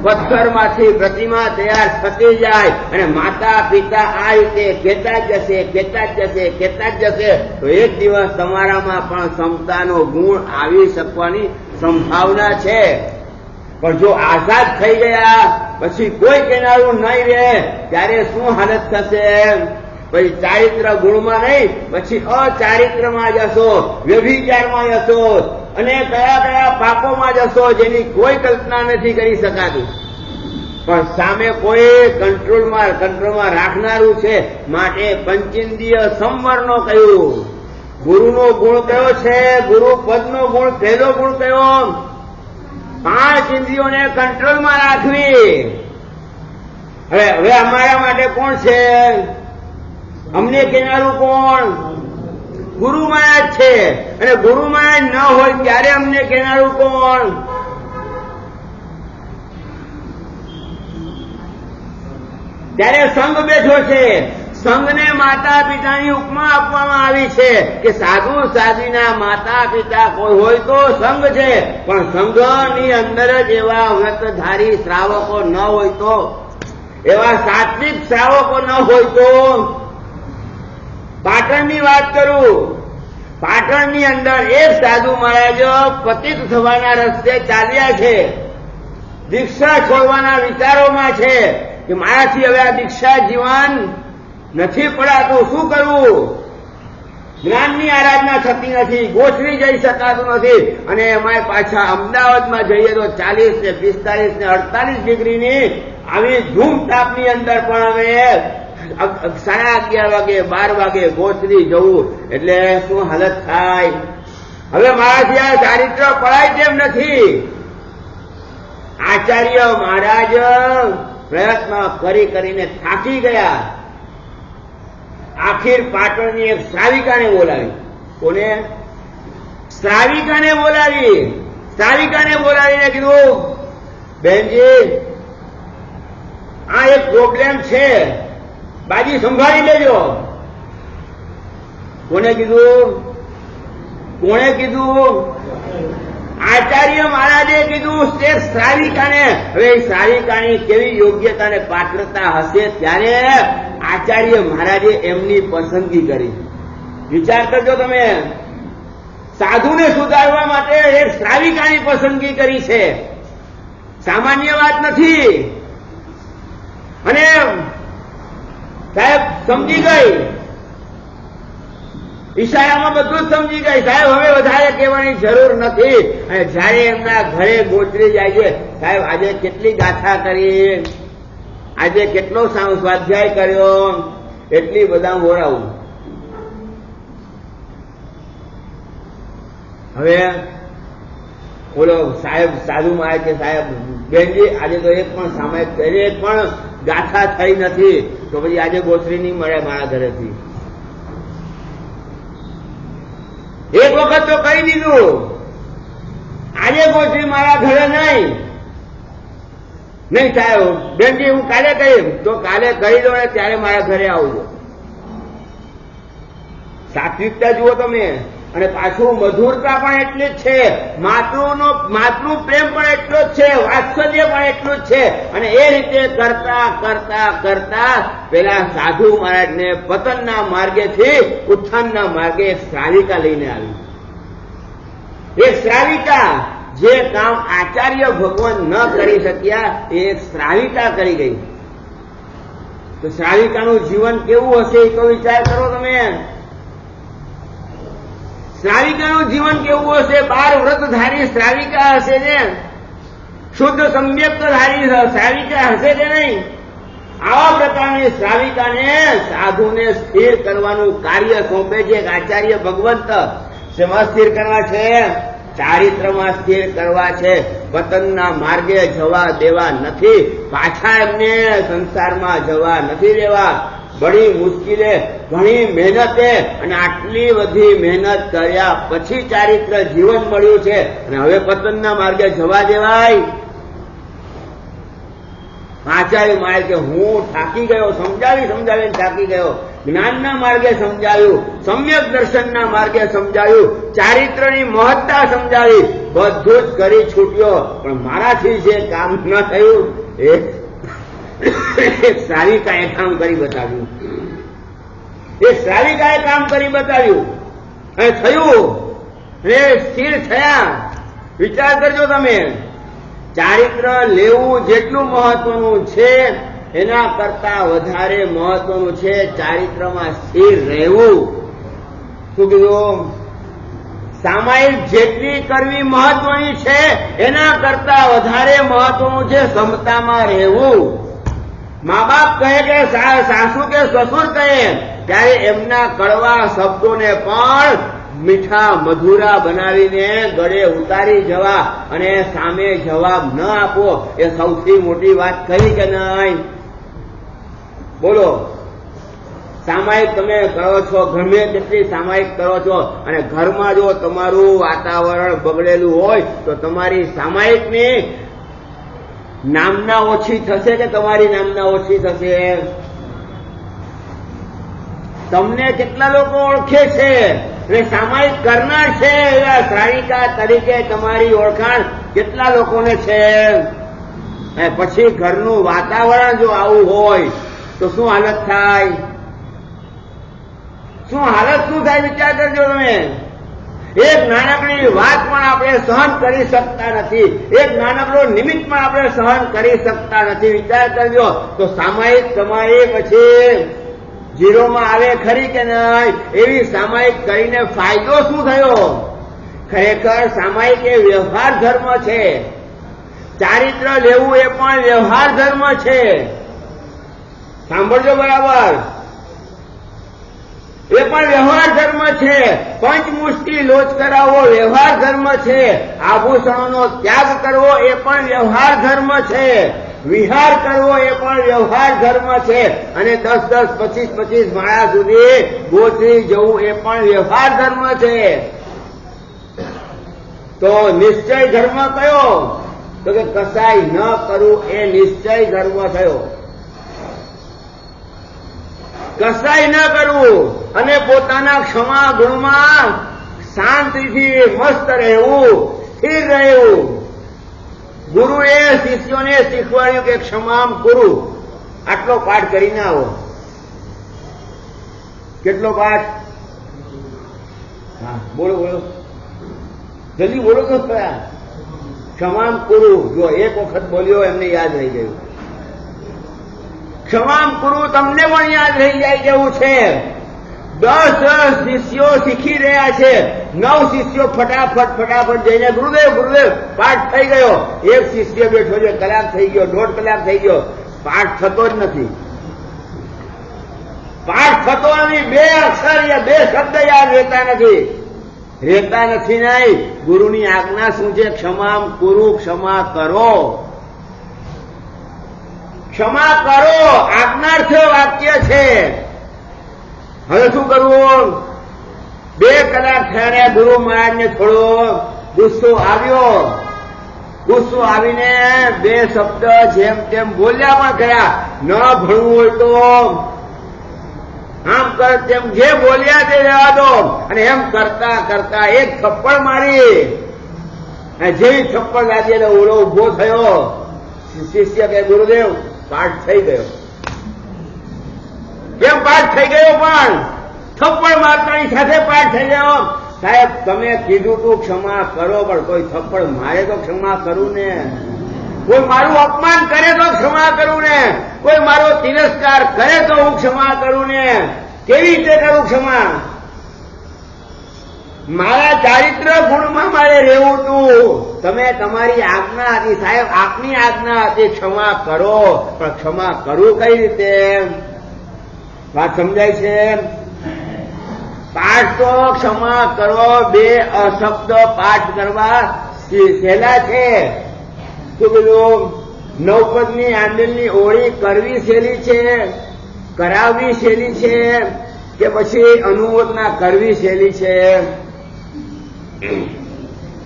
પથ્થરમાંથી પ્રતિમા તૈયાર થતી જાય. અને માતા પિતા આ રીતે કહેતા જ જશે, કહેતા જ જશે, કહેતા જ જશે, તો એક દિવસ તમારામાં પણ ક્ષમતાનો ગુણ આવી શકવાની સંભાવના છે. પણ જો આઝાદ થઈ ગયા પછી કોઈ કેનારું નહીં રહે, ત્યારે શું હાલત થશે? પછી ચારિત્ર ગુણમાં નહીં, પછી અચારિત્રમાં જશો, વ્યભિચારમાં જશો, અને કયા કયા પાપોમાં જશો જેની કોઈ કલ્પના નથી કરી શકાતી. પણ સામે કોઈ કંટ્રોલમાં રાખનારું છે. માટે પંચેન્દ્રિય સંવરનો કહ્યું. ગુરુનો ગુણ કયો છે? ગુરુ પદનો ગુણ પહેલો ગુણ કયો? 5 ઇન્દ્રિયોને કંટ્રોલમાં રાખવી. હવે અમારા માટે કોણ છે? અમને કહેનારું કોણ? ગુરુમાયા જ છે. અને ગુરુમાયા ન હોય ત્યારે અમને કહેનારું કોણ? ત્યારે સંઘ બેઠો છે. સંઘને માતા પિતાની ઉપમા આપવામાં આવી છે કે સાધુ સાધ્વીના માતા પિતા કોઈ હોય તો સંઘ છે, પણ સંઘની અંદર જ એવા વ્રતધારી શ્રાવકો ન હોય તો, એવા સાત્વિક શ્રાવકો ન હોય તો. પાટણની વાત કરું, પાટણની અંદર એક સાધુ મહારાજ પતિત થવાના રસ્તે ચાલ્યા છે, દીક્ષા છોડવાના વિચારોમાં છે કે મારાથી હવે આ દીક્ષા જીવન નથી પડાતું, શું કરવું? જ્ઞાનની આરાધના થતી નથી, ગોઠવી જઈ શકાતું નથી. અને એમાં પાછા અમદાવાદમાં જઈએ તો 40 ને 45 ને 48 ડિગ્રીની આવી ધૂમ તાપની અંદર પણ હવે 11:30 વાગે 12 વાગે ગોઠવી જવું, એટલે શું હાલત થાય? હવે મારાથી આ ચારિત્ર પડાય તેમ નથી. આચાર્ય મહારાજ પ્રયત્ન કરીને થાકી ગયા. આખીર પાટણની એક શ્રાવિકાને બોલાવી. કોને? શ્રાવિકાને બોલાવી. શ્રાવિકાને બોલાવીને કીધું, બહેનજી, આ એક પ્રોબ્લેમ છે, બાજી સંભાળી લેજો. કોને કીધું? કોણે કીધું? આચાર્ય મહારાજે કીધું તે શ્રાવિકાને. હવે શ્રાવિકાની કેવી યોગ્યતા અને પાત્રતા હશે ત્યારે આચાર્ય મહારાજે એમની પસંદગી કરી. વિચાર કરજો તમે, સાધુને સુધારવા માટે એક શ્રાવિકાની પસંદગી કરી છે, સામાન્ય વાત નથી. અને સાહેબ સમજી ગઈ, ઈશારામાં બધું જ સમજી ગઈ. સાહેબ હવે વધારે કહેવાની જરૂર નથી. અને જયારે એમના ઘરે ગોચરી જાય છે, સાહેબ આજે કેટલી ગાથા કરી, આજે કેટલો સ્વાધ્યાય કર્યો, એટલી બધા બોરાવું. હવે બોલો સાહેબ, સાધુ માં કે સાહેબ બેનજી આજે તો એક પણ સામાયિક એક પણ ગાથા થઈ નથી તો પછી આજે ગોથરી નહીં મળે મારા ઘરેથી. એક વખત તો કહી દીધું, આજે ગોથરી મારા ઘરે નહીં થાય બેનજી, હું કાલે કહી તો કાલે કહી દો ને ત્યારે મારા ઘરે આવજો. સાત્વિકતા જુઓ તમે, અને પાછું મધુરતા પણ એટલી જ છે, માતૃ પ્રેમ પણ એટલો જ છે, વાત્સલ્ય પણ એટલું જ છે. અને એ રીતે કરતા કરતા કરતા પેલા સાધુ મહારાજને પતનના માર્ગેથી ઉત્થાનના માર્ગે એક શ્રાવિકા લઈને આવી. એક શ્રાવિકા, જે કામ આચાર્ય ભગવાન ન કરી શક્યા એ એક શ્રાવિકા કરી ગઈ. તો શ્રાવિકાનું જીવન કેવું હશે એ તો વિચાર કરો તમે. શ્રાવિકાનું જીવન કેવું હશે? 12 વ્રતધારી શ્રાવિકા હશે ને, શુદ્ધ સમ્યક્તધારી શ્રાવિકા હશે કે નહીં? આવા પ્રકારની શ્રાવિકાને સાધુને સ્થિર કરવાનું કાર્ય સોંપે છે આચાર્ય ભગવંત. શેમાં સ્થિર કરવા છે? ચારિત્રમાં સ્થિર કરવા છે. પતનના માર્ગે જવા દેવા નથી, પાછા એમને સંસારમાં જવા નથી દેવા. બડી મુશ્કેલે, ઘણી મહેનતે, અને આટલી બધી મહેનત કર્યા પછી ચારિત્ર જીવન મળ્યું છે, અને હવે પતનના માર્ગે જવા દેવાય? આચાર્ય મારે કે હું થાકી ગયો, સમજાવીને થાકી ગયો. જ્ઞાનના માર્ગે સમજાવ્યું, સમ્યક દર્શનના માર્ગે સમજાવ્યું, ચારિત્રની મહત્તા સમજાવી, બધું જ કરી છૂટ્યો. પણ મારાથી જે કામ ન થયું એ શ્રાવિકાએ કામ કરી બતાવ્યું. એ શ્રાવિકાએ કામ કરી બતાવ્યું અને થયું, અને સ્થિર થયા. વિચાર કરજો તમે, ચારિત્ર લેવું જેટલું મહત્વનું છે એના કરતા વધારે મહત્વનું છે ચારિત્રમાં સ્થિર રહેવું. શું કીધું? સામાયિક જેટલી કરવી મહત્વની છે એના કરતા વધારે મહત્વનું છે ક્ષમતામાં રહેવું. મા બાપ કહે કે સાસુ કે સસુર કહે ત્યારે એમના કડવા શબ્દોને પણ મીઠા મધુરા બનાવીને ગળે ઉતારી જવા અને સામે જવાબ ન આપવો, એ સૌથી મોટી વાત કરી કે નહીં? બોલો. સામાયિક તમે કરો છો, ગમે તેટલી સામાયિક કરો છો, અને ઘરમાં જો તમારું વાતાવરણ બગડેલું હોય તો તમારી સામાયિકની નામના ઓછી થશે કે તમારી નામના ઓછી થશે? તમને કેટલા લોકો ઓળખે છે અને સામાયિક કરનાર છે એવા શ્રાવિકા તરીકે તમારી ઓળખાણ કેટલા લોકોને છે? અને પછી ઘરનું વાતાવરણ જો આવું હોય તો શું હાલત થાય? શું થાય વિચાર કરજો તમે. એક નાનકડી વાત પણ આપણે સહન કરી શકતા નથી, એક નાનકડો નિમિત્ત પણ આપણે સહન કરી શકતા નથી. વિચાર કરજો. તો સામાયિક તમારી પછી જીરોમાં આવે ખરી કે નહીં? એવી સામાયિક કરીને ફાયદો શું થયો? ખરેખર સામાયિક એ વ્યવહાર ધર્મ છે. ચારિત્ર લેવું એ પણ વ્યવહાર ધર્મ છે. સાંભળજો બરાબર, એ પણ વ્યવહાર ધર્મ છે. પંચમુષ્ટિ લોચ કરાવવો વ્યવહાર ધર્મ છે. આભૂષણોનો ત્યાગ કરવો એ પણ વ્યવહાર ધર્મ છે. વિહાર કરવો એ પણ વ્યવહાર ધર્મ છે. અને 10-10, 25-25 માળા સુધી ગોચરી જવું એ પણ વ્યવહાર ધર્મ છે. તો નિશ્ચય ધર્મ કયો? તો કે કસાય ન કરવું એ નિશ્ચય ધર્મ થયો. કસાય ન કરવું અને પોતાના ક્ષમા ગુણમાં શાંતિથી મસ્ત રહેવું, સ્થિર રહેવું. ગુરુએ શિષ્યોને શીખવાડ્યું કે ક્ષમામ કુરુ. આટલો પાઠ કરીને આવો. કેટલો પાઠ? હા, બોલો જલ્દી બોલો તો ખરા. ક્ષમામ કુરુ. જો એક વખત બોલ્યો એમને યાદ રહી ગયું. ક્ષમામ કુરુ તમને પણ યાદ રહી જાય જેવું છે. 10 શિષ્યો શીખી રહ્યા છે, 9 શિષ્યો ફટાફટ જઈને ગુરુદેવ પાઠ થઈ ગયો. એક શિષ્ય બેઠો છે, કલાક થઈ ગયો, 1.5 કલાક થઈ ગયો, પાઠ થતો જ નથી. પાઠ થતો નથી. 2 અક્ષર યા 2 શબ્દ યાદ રહેતા નથી. નહીં. ગુરુની આજ્ઞા શું છે? ક્ષમામ કુરુ, ક્ષમા કરો. ક્ષમા કરો આજ્ઞાર્થ વાક્ય છે. હવે શું કરવું? 2 કલાક થયા ગુરુ મહારાજને થોડો ગુસ્સો આવ્યો. ગુસ્સો આવીને 2 શબ્દ જેમ તેમ બોલ્યા પણ ગયા. ન ભણવું હોય તો આમ કર તેમ જે બોલ્યા તે રહેવા દો. અને એમ કરતા કરતા એક થપ્પડ મારી. જેવી થપ્પડ લાગી એટલે ઓલો ઉભો થયો. શિષ્ય કે ગુરુદેવ પાઠ થઈ ગયો. કેમ પાઠ થઈ ગયો? પણ થપ્પડ મારતાની સાથે પાઠ થઈ ગયો. સાહેબ તમે કીધું તું ક્ષમા કરો, પણ કોઈ થપ્પડ મારે તો ક્ષમા કરું ને, કોઈ મારું અપમાન કરે તો ક્ષમા કરું ને, કોઈ મારો તિરસ્કાર કરે તો હું ક્ષમા કરું ને. કેવી રીતે કરું ક્ષમા? મારા ચારિત્ર ગુણમાં મારે રહેવું તું. તમે તમારી આજ્ઞા હતી સાહેબ, આપની આજ્ઞા હતી ક્ષમા કરો, પણ ક્ષમા કરું કઈ રીતે? વાત સમજાય છે? પાઠ તો ક્ષમા કરો 2 અશબ્દ પાઠ કરવા સહેલા છે. શું કીધું? 9 પદની આંબેલની ઓળી કરવી સહેલી છે, કરાવવી સહેલી છે, કે પછી અનુમોદના કરવી સહેલી છે?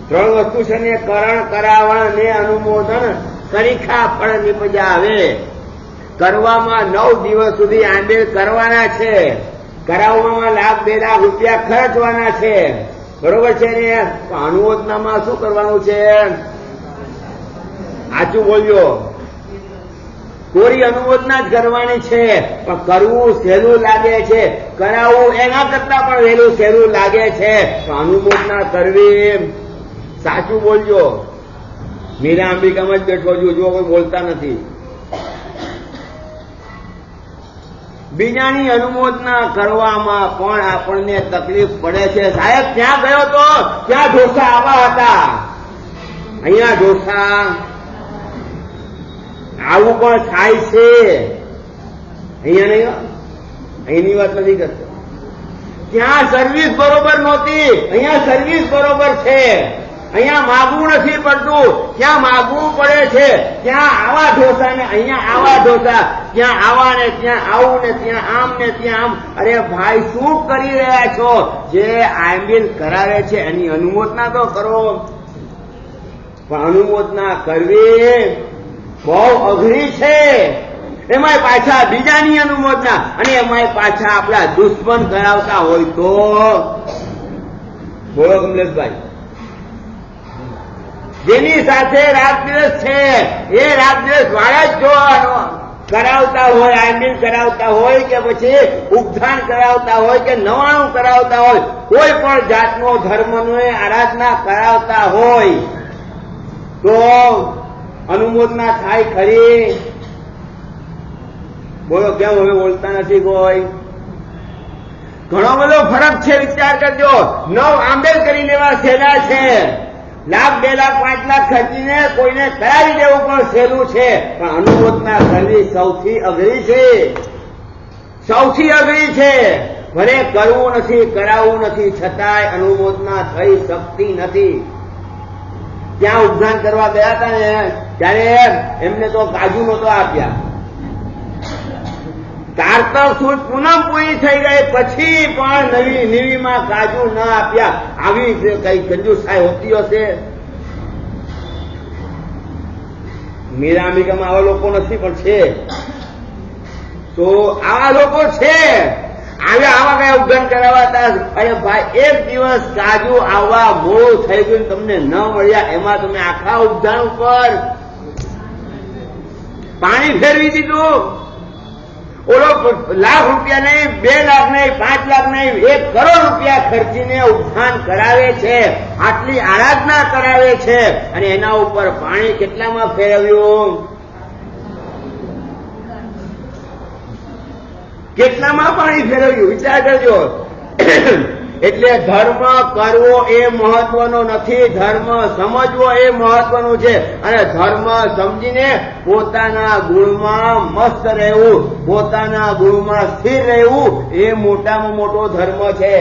3 વસ્તુ છે ને, કરણ, કરાવણ ને અનુમોદન. કરીખા ફળ નિપજાવે. કરવામાં 9 દિવસ સુધી આંબેલ કરવાના છે. કરાવવામાં ₹1,00,000 2,00,000 રૂપિયા ખર્ચવાના છે. બરોબર છે ને? અનુમોદનામાં શું કરવાનું છે? સાચું બોલ્યો. કોરી અનુમોદના જ કરવાની છે, પણ કરવું સહેલું લાગે છે. કરાવવું એના કરતા પણ વહેલું સહેલું લાગે છે. અનુમોદના કરવી. સાચું બોલજો. મીરા અંબિકામાં જ બેઠો છું, જો કોઈ બોલતા નથી. બીજાની અનુમોદના કરવામાં પણ આપણને તકલીફ પડે છે. સાહેબ ત્યાં ગયો તો ત્યાં ઢોસા આવા હતા, અહીંયા ઢોસા આવું પણ થાય છે. અહીંયા નહીં, અહીંની વાત નથી કરતો. ત્યાં સર્વિસ બરોબર નહોતી, અહીંયા સર્વિસ બરોબર છે. અહીંયા માગવું નથી પડતું, ત્યાં માગવું પડે છે. ત્યાં આવા ઢોસા ને અહીંયા આવા ઢોસા, ત્યાં આવા ને ત્યાં આવું ને ત્યાં આમ ને ત્યાં આમ. અરે ભાઈ શું કરી રહ્યા છો? જે આંબેલ કરાવે છે એની અનુમોદના તો કરો. પણ અનુમોદના કરવી બહુ અઘરી છે. એમાંય પાછા બીજાની અનુમોદના, અને એમાંય પાછા આપણા દુશ્મન કરાવતા હોય તો. બોલો કમલેશભાઈ. જેની સાથે રાત દિવસ છે એ રાત દિવસ વાળા જ જોવાનો. કરાવતા હોય, આંબેલ કરાવતા હોય, કે પછી ઉપધાન કરાવતા હોય, કે નવાણું કરાવતા હોય, કોઈ પણ જાતનો ધર્મનો આરાધના કરાવતા હોય તો અનુમોદના થાય ખરી? બોલો કેમ હવે બોલતા નથી કોઈ? ઘણો બધો ફરક છે, વિચાર કરજો. 9 આંબેલ કરી લેવા સહેલા છે. ₹1,00,000 2,00,000 5,00,000 ખર્ચીને કોઈને કરાવી દેવું પણ સહેલું છે. પણ અનુમોદના કરવી સૌથી અઘરી છે. સૌથી અઘરી છે. ભલે કરવું નથી, કરાવવું નથી, છતાંય અનુમોદના થઈ શકતી નથી. ત્યાં ઉપધાન કરવા ગયા હતા ને ત્યારે એમને તો કાજુ નહોતો આપ્યા. કારતક સુદ પૂનમ પૂરી થઈ ગઈ પછી પણ નવીમાં કાજુ ન આપ્યા. આવી કઈ કંજુસાઈ હોતી હશે? મીરા અંબિકામાં આવા લોકો નથી, પણ છે. તો આવા લોકો છે. આવા કઈ ઉપધાન કરાવતા. અરે ભાઈ, એક દિવસ કાજુ આવવા મોડું થઈ ગયું, તમને ન મળ્યા, એમાં તમે આખા ઉપધાન ઉપર પાણી ફેરવી દીધું. ઓલો ₹1,00,000 નહીં, 2,00,000 નહીં, 5,00,000 નહીં, 1 કરોડ રૂપિયા ખર્ચીને ઉપધાન કરાવે છે. આટલી આરાધના કરાવે છે, અને એના ઉપર પાણી કેટલામાં ફેરવ્યું? કેટલામાં પાણી ફેરવ્યું? વિચાર કરજો. એટલે ધર્મ કરવો એ મહત્વનો નથી, ધર્મ સમજવો એ મહત્વનું છે. અને ધર્મ સમજીને પોતાના ગુણમાં મસ્ત રહેવું, પોતાના ગુણમાં સ્થિર રહેવું એ મોટામાં મોટો ધર્મ છે.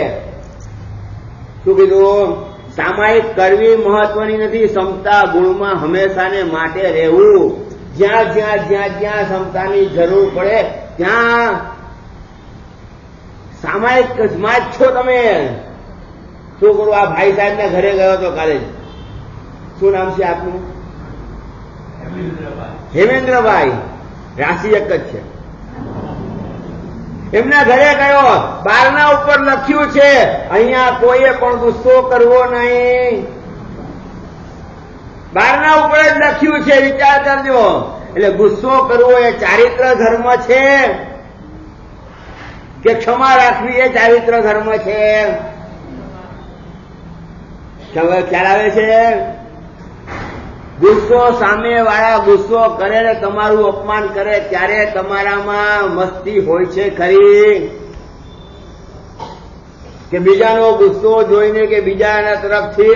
શું કીધું? સામાયિક કરવી મહત્વની નથી, ક્ષમતા ગુણમાં હંમેશાને માટે રહેવું. જ્યાં જ્યાં જ્યાં જ્યાં ક્ષમતાની જરૂર પડે ત્યાં સામાયિકમાં જ છો તમે. શું કરું, આ ભાઈ સાહેબ ના ઘરે ગયો હતો કાલે. શું નામ છે આપનું? હેમેન્દ્રભાઈ. રાશિ એક જ છે. એમના ઘરે ગયો, બારના ઉપર લખ્યું છે અહીંયા કોઈએ પણ ગુસ્સો કરવો નહીં. બારના ઉપર જ લખ્યું છે, વિચાર કરજો. એટલે ગુસ્સો કરવો એ ચારિત્ર ધર્મ છે કે ક્ષમા રાખવી એ ચારિત્ર ધર્મ છે? ખ્યાલ આવે છે? ગુસ્સો, સામે વાળા ગુસ્સો કરે ને તમારું અપમાન કરે ત્યારે તમારામાં મસ્તી હોય છે ખરી? કે બીજાનો ગુસ્સો જોઈને કે બીજાના તરફથી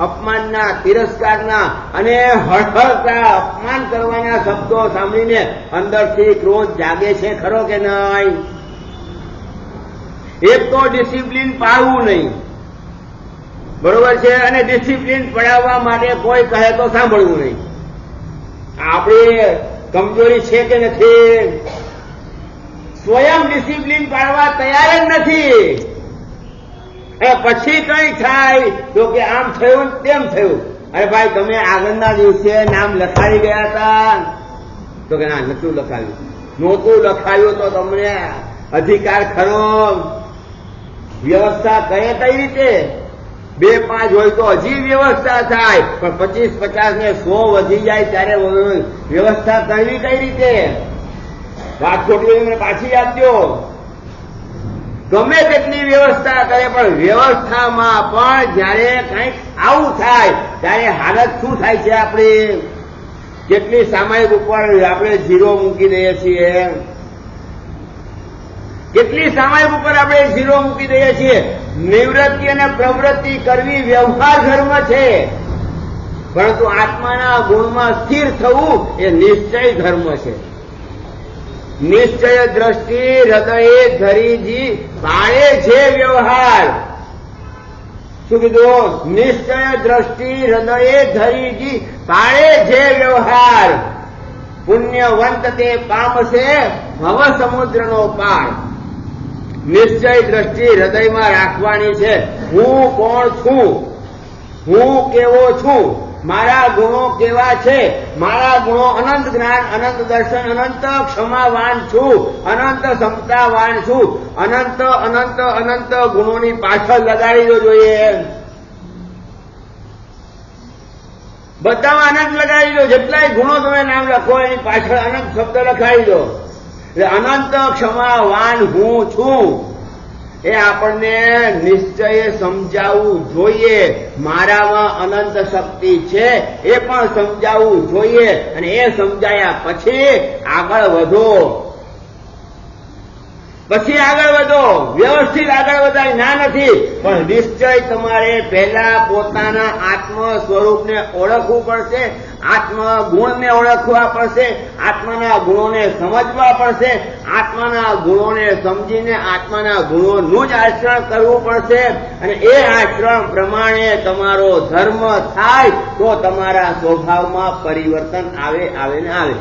અપમાનના, તિરસ્કારના અને હળહળતા અપમાન કરવાના શબ્દો સાંભળીને અંદરથી ક્રોધ જાગે છે ખરો કે નહીં? એક તો ડિસિપ્લિન પાળવું નહીં, બરોબર છે, અને ડિસિપ્લિન પડાવવા માટે કોઈ કહે તો સાંભળવું નહીં. આપણી કમજોરી છે કે નથી? સ્વયં ડિસિપ્લિન પાડવા તૈયાર જ નથી. પછી કઈ થાય તો કે આમ થયું તેમ થયું. અરે ભાઈ, તમે આગળના દિવસે નામ લખાવી ગયા હતા? તો કે ના, નતું લખાવ્યું. નહોતું લખાવ્યું તો તમને અધિકાર ખરો? વ્યવસ્થા કઈ રીતે? 2-5 હોય તો હજી વ્યવસ્થા થાય, પણ 25-50 ને 100 વધી જાય ત્યારે વ્યવસ્થા કરવી કઈ રીતે? વાત ખોટી મને પાછી આપજો. ગમે તેટલી વ્યવસ્થા કરે પણ વ્યવસ્થામાં પણ જયારે કંઈક આવું થાય ત્યારે હાલત શું થાય છે? આપણે કેટલી સામાયિક ઉપર આપણે 0 મૂકી દઈએ છીએ. કેટલી સામાયિક ઉપર આપણે 0 મૂકી દઈએ છીએ. નિવૃત્તિ અને પ્રવૃત્તિ કરવી વ્યવહાર ધર્મ છે, પરંતુ આત્માના ગુણમાં સ્થિર થવું એ નિશ્ચય ધર્મ છે. નિશ્ચય દ્રષ્ટિ હૃદયે ધરીજી પાળે છે વ્યવહાર. શું કીધું? નિશ્ચય દ્રષ્ટિ હૃદયે ધરીજી પાળે છે વ્યવહાર. પુણ્યવંત તે પામશે ભવ સમુદ્રનો પાર. નિશ્ચય દ્રષ્ટિ હૃદયમાં રાખવાની છે. હું કોણ છું? હું કેવો છું? મારા ગુણો કેવા છે? મારા ગુણો અનંત જ્ઞાન, અનંત દર્શન, અનંત ક્ષમાવાન છું, અનંત ક્ષમતાવાન છું. અનંત અનંત અનંત ગુણોની પાછળ લગાડી દો જોઈએ. બધામાં અનંત લગાડી દો. જેટલાય ગુણો તમે નામ લખો એની પાછળ અનંત શબ્દ લખાડી દો. એટલે અનંત ક્ષમાવાન હું છું એ આપણને નિશ્ચય સમજાવવું જોઈએ. મારામાં અનંત શક્તિ છે એ પણ સમજાવવું જોઈએ, અને એ સમજાયા પછી આગળ વધો. પછી આગળ વધો. વ્યવસ્થિત આગળ વધાય ના નથી, પણ નિશ્ચય તમારે પહેલા પોતાના આત્મ સ્વરૂપને ઓળખવું પડશે, આત્મ ગુણને ઓળખવા પડશે, આત્માના ગુણોને સમજવા પડશે, આત્માના ગુણોને સમજીને આત્માના ગુણોનું જ આચરણ કરવું પડશે. અને એ આચરણ પ્રમાણે તમારો ધર્મ થાય તો તમારા સ્વભાવમાં પરિવર્તન આવે ને આવે.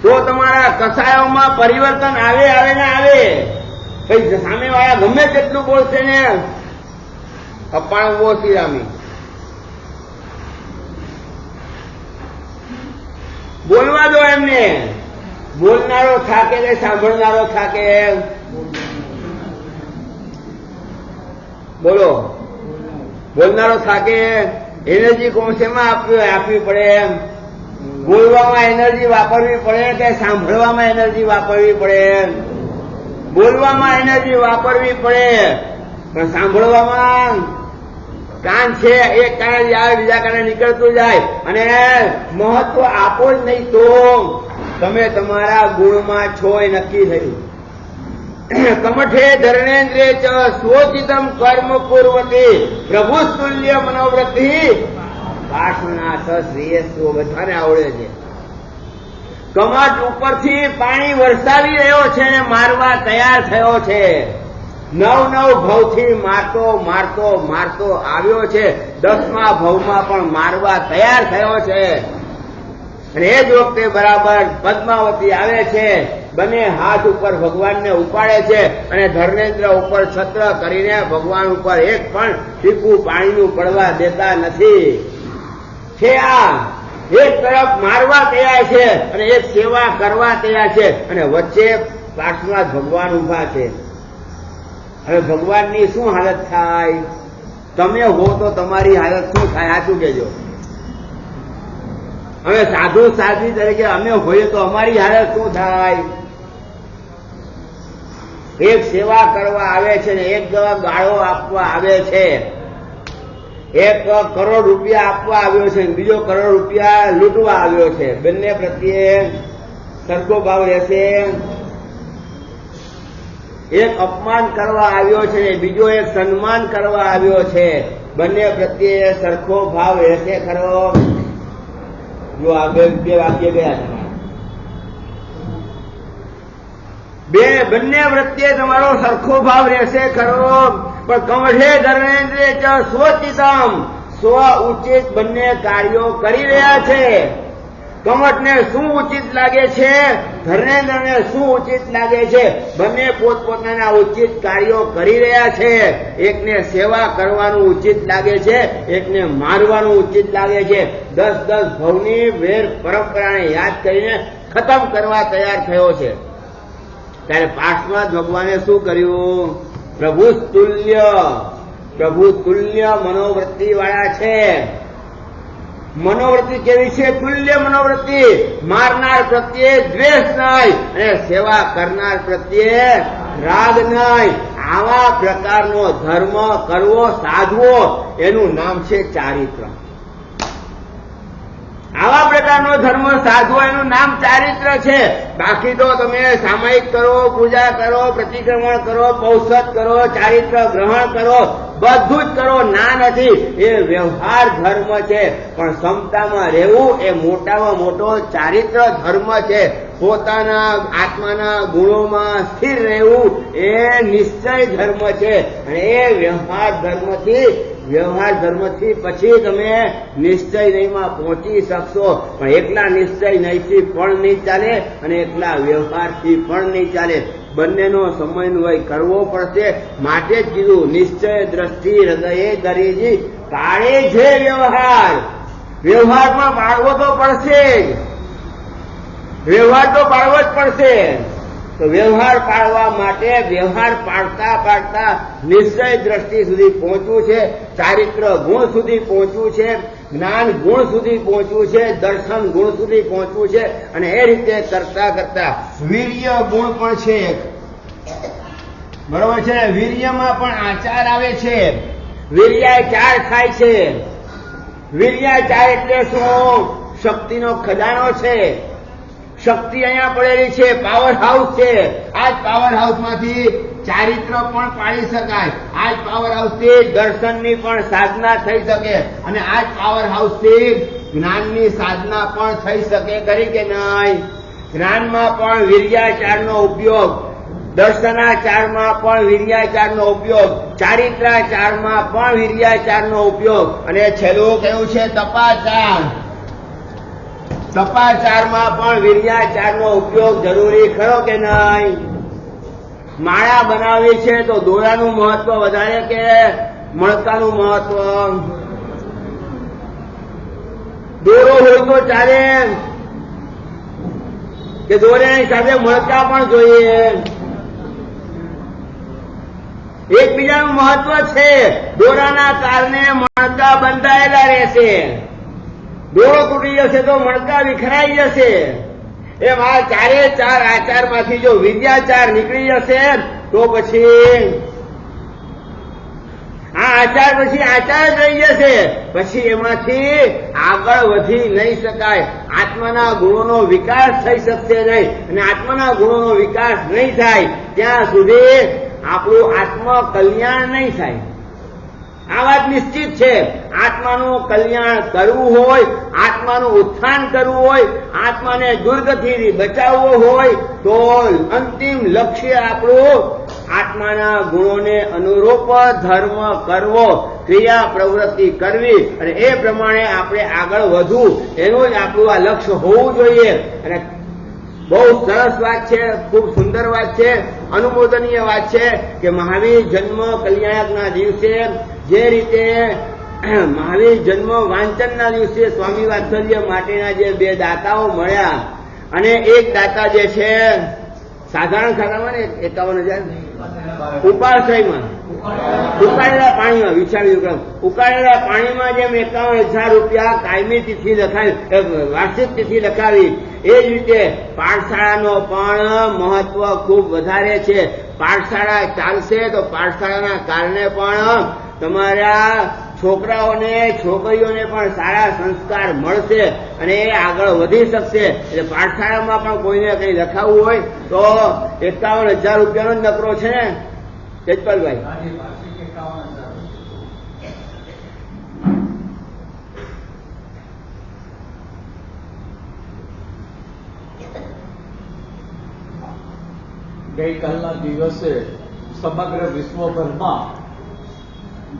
તો તમારા કસાયોમાં પરિવર્તન આવે ને આવે. કઈ સામે વાળા ગમે તેટલું બોલશે ને, અપાણવો શ્રીરામી. બોલવા દો એમને. બોલનારો થાકે કે સાંભળનારો થાકે? બોલો. બોલનારો થાકે. એનર્જી કોણ શેમાં આપવી પડે? બોલવામાં એનર્જી વાપરવી પડે કે સાંભળવામાં એનર્જી વાપરવી પડે? બોલવામાં એનર્જી વાપરવી પડે, પણ સાંભળવામાં કાન છે એક કાને જાય બીજા કાને નીકળતું જાય, અને મહત્વ આપો જ નહીં તો તમે તમારા ગુણમાં છો એ નક્કી થયું. કમઠે ધર્ણેન્દ્રે ચ સ્વચિતમ કર્મ પૂર્વતી પ્રભુ તુલ્ય મનોવૃત્તિ પાર્શ્વનાથ શ્રેયસ્વ. બધાને આવડે છે. કમઠ ઉપરથી પાણી વરસાવી રહ્યો છે અને મારવા તૈયાર થયો છે. 9 ભવથી મારતો મારતો મારતો આવ્યો છે. 10મા ભવમાં પણ મારવા તૈયાર થયો છે. અને એ જ વખતે બરાબર પદ્માવતી આવે છે, બંને હાથ ઉપર ભગવાનને ઉપાડે છે અને ધર્મેન્દ્ર ઉપર છત્ર કરીને ભગવાન ઉપર એક પણ ટીપું પાણીનું પડવા દેતા નથી. છે આ એક તરફ મારવા તૈયાર છે અને એક સેવા કરવા તૈયાર છે, અને વચ્ચે પાર્શ્વનાથ ભગવાન ઉભા છે. હવે ભગવાનની શું હાલત થાય? તમે હો તો તમારી હાલત શું થાય? સાચું કેજો. હવે સાધુ સાધ્વી તરીકે અમે હોઈએ તો અમારી હાલત શું થાય? એક સેવા કરવા આવે છે ને એક ગાળો આપવા આવે છે. એક કરોડ રૂપિયા આપવા આવ્યો છે, બીજો કરોડ રૂપિયા લૂંટવા આવ્યો છે. બંને પ્રત્યે સરખો ભાવ રહેશે? એક અપમાન કરવા આવ્યો છે, બીજો એક સન્માન કરવા આવ્યો છે. બંને પ્રત્યે સરખો ભાવ રહેશે ખરો? જો આ બે વાક્ય ગયા તમારા બંને પ્રત્યે તમારો સરખો ભાવ રહેશે ખરો? પણ કમઠે ધર્મેન્દ્રે ચ સ્વચિતમ, સ્વ ઉચિત બંને કાર્યો કરી રહ્યા છે. કમઠને શું ઉચિત લાગે છે, ધર્મેન્દ્રને શું ઉચિત લાગે છે? બંને પોતપોતાના ઉચિત કાર્યો કરી રહ્યા છે. એકને સેવા કરવાનું ઉચિત લાગે છે, એકને મારવાનું ઉચિત લાગે છે. 10-10 ભવની વેર પરંપરાને યાદ કરીને ખતમ કરવા તૈયાર થયો છે. ત્યારે પાર્શ્વનાથ ભગવાને શું કર્યું? પ્રભુ તુલ્ય મનોવૃત્તિ વાળા છે. મનોવૃત્તિ કેવી છે? તુલ્ય મનોવૃત્તિ. મારનાર પ્રત્યે દ્વેષ નહીં અને સેવા કરનાર પ્રત્યે રાગ નહીં. આવા પ્રકારનો ધર્મ કરવો, સાધવો, એનું નામ છે ચારિત્ર. આવા પ્રકારનો ધર્મ સાધવો એનું નામ ચારિત્ર છે. બાકી તો તમે સામાયિક કરો, પૂજા કરો, પ્રતિક્રમણ કરો, પૌષધ કરો, ચારિત્ર ગ્રહણ કરો, બધું જ કરો, ના નથી. એ વ્યવહાર ધર્મ છે. પણ ક્ષમતામાં રહેવું એ મોટામાં મોટો ચારિત્ર ધર્મ છે. પોતાના આત્માના ગુણોમાં સ્થિર રહેવું એ નિશ્ચય ધર્મ છે. અને એ વ્યવહાર ધર્મથી પછી તમે નિશ્ચય નહીંમાં પહોંચી શકશો. પણ એકલા નિશ્ચય નહીંથી પણ નહીં ચાલે અને એકલા વ્યવહારથી પણ નહીં ચાલે. બંનેનો સમન્વય કરવો પડશે. માટે જ કીધું નિશ્ચય દ્રષ્ટિ હૃદયે ધરીજી કાળે છે વ્યવહાર. વ્યવહારમાં પાડવો તો પડશે જ. વ્યવહાર તો પાડવો જ પડશે. તો વ્યવહાર પાડવા માટે વ્યવહાર પાડતા નિશ્ચય દ્રષ્ટિ સુધી પહોંચવું છે, ચારિત્ર ગુણ સુધી પહોંચવું છે, જ્ઞાન ગુણ સુધી પહોંચવું છે, દર્શન ગુણ સુધી પહોંચવું છે. અને એ રીતે કરતા વીર્ય ગુણ પણ છે. બરોબર છે? વીર્યમાં પણ આચાર આવે છે. વીર્યાચાર થાય છે. વીર્યાચાર એટલે શું? શક્તિનો ખજાનો છે. શક્તિ અહીંયા પડેલી છે, પાવર હાઉસ છે. આ જ પાવર હાઉસમાંથી ચારિત્ર પણ પાડી શકાય. આ જ પાવર હાઉસથી દર્શનની પણ સાધના થઈ શકે અને આ જ પાવર હાઉસથી જ્ઞાનની સાધના પણ થઈ શકે. કરી કે નહીં? જ્ઞાનમાં પણ વીર્યાચારનો ઉપયોગ, દર્શનાચારમાં પણ વીર્યાચારનો ઉપયોગ, ચારિત્રાચારમાં પણ વીર્યાચારનો ઉપયોગ. અને છેલ્લું કયું છે? તપાચાર. તપાચારમાં પણ વીર્યાચારનો ઉપયોગ જરૂરી ખરો કે નહીં? માળા બનાવી છે તો દોરાનું મહત્વ વધારે કે મણકાનું મહત્વ? દોરો હોય તો ચાલે કે દોરાની સાથે મણકા પણ જોઈએ? એકબીજાનું મહત્વ છે. દોરાના કારણે મણકા બંધાયેલા રહેશે. દોરો તૂટી જશે તો મણકા વિખરાઈ જશે. એમ આ ચારે ચાર આચારમાંથી જો વિદ્યાચાર નીકળી જશે તો પછી આ આચાર પછી આચાર જ રહી જશે. પછી એમાંથી આગળ વધી નહીં શકાય. આત્માના ગુણોનો વિકાસ થઈ શકશે નહીં. અને આત્માના ગુણોનો વિકાસ નહીં થાય ત્યાં સુધી આપણું આત્મ કલ્યાણ નહીં થાય. આ વાત નિશ્ચિત છે. આત્માનું કલ્યાણ કરવું હોય, આત્માનું ઉત્થાન કરવું હોય, આત્માને દુર્ગતિથી બચાવવો હોય તો અંતિમ લક્ષ્ય આપણું આત્માના ગુણોને અનુરૂપ ધર્મ કરવો, ક્રિયા પ્રવૃત્તિ કરવી અને એ પ્રમાણે આપણે આગળ વધવું, એનું જ આપણું આ લક્ષ્ય હોવું જોઈએ. અને બહુ સરસ વાત છે, ખૂબ સુંદર વાત છે, અનુમોદનીય વાત છે કે મહાવીર જન્મ કલ્યાણકના દિવસે જે રીતે મહાવીર જન્મ વાંચનના દિવસે સ્વામી વાત્સલ્ય માટેના જે 2 દાતાઓ મળ્યા અને એક દાતા જે છે સાધારણ ખાતામાં ને 51,000 ઉપાશ્રયમાં ઉકાળેલા પાણીમાં વિચાર્યું ઉકાળેલા પાણીમાં જેમ 51,000 રૂપિયા કાયમી તિથિ લખાવી, વાર્ષિક તિથિ લખાવી, એ જ રીતે પાઠશાળાનો પણ મહત્વ ખૂબ વધારે છે. પાઠશાળા ચાલશે તો પાઠશાળાના કારણે પણ તમારા છોકરાઓને છોકરીઓને પણ સારા સંસ્કાર મળશે અને એ આગળ વધી શકશે. એટલે પાઠશાળામાં પણ કોઈને કંઈ લખાવવું હોય તો 51,000 રૂપિયાનો જ નકરો છે ને તેજપાલભાઈ? ગઈકાલના દિવસે સમગ્ર વિશ્વભરમાં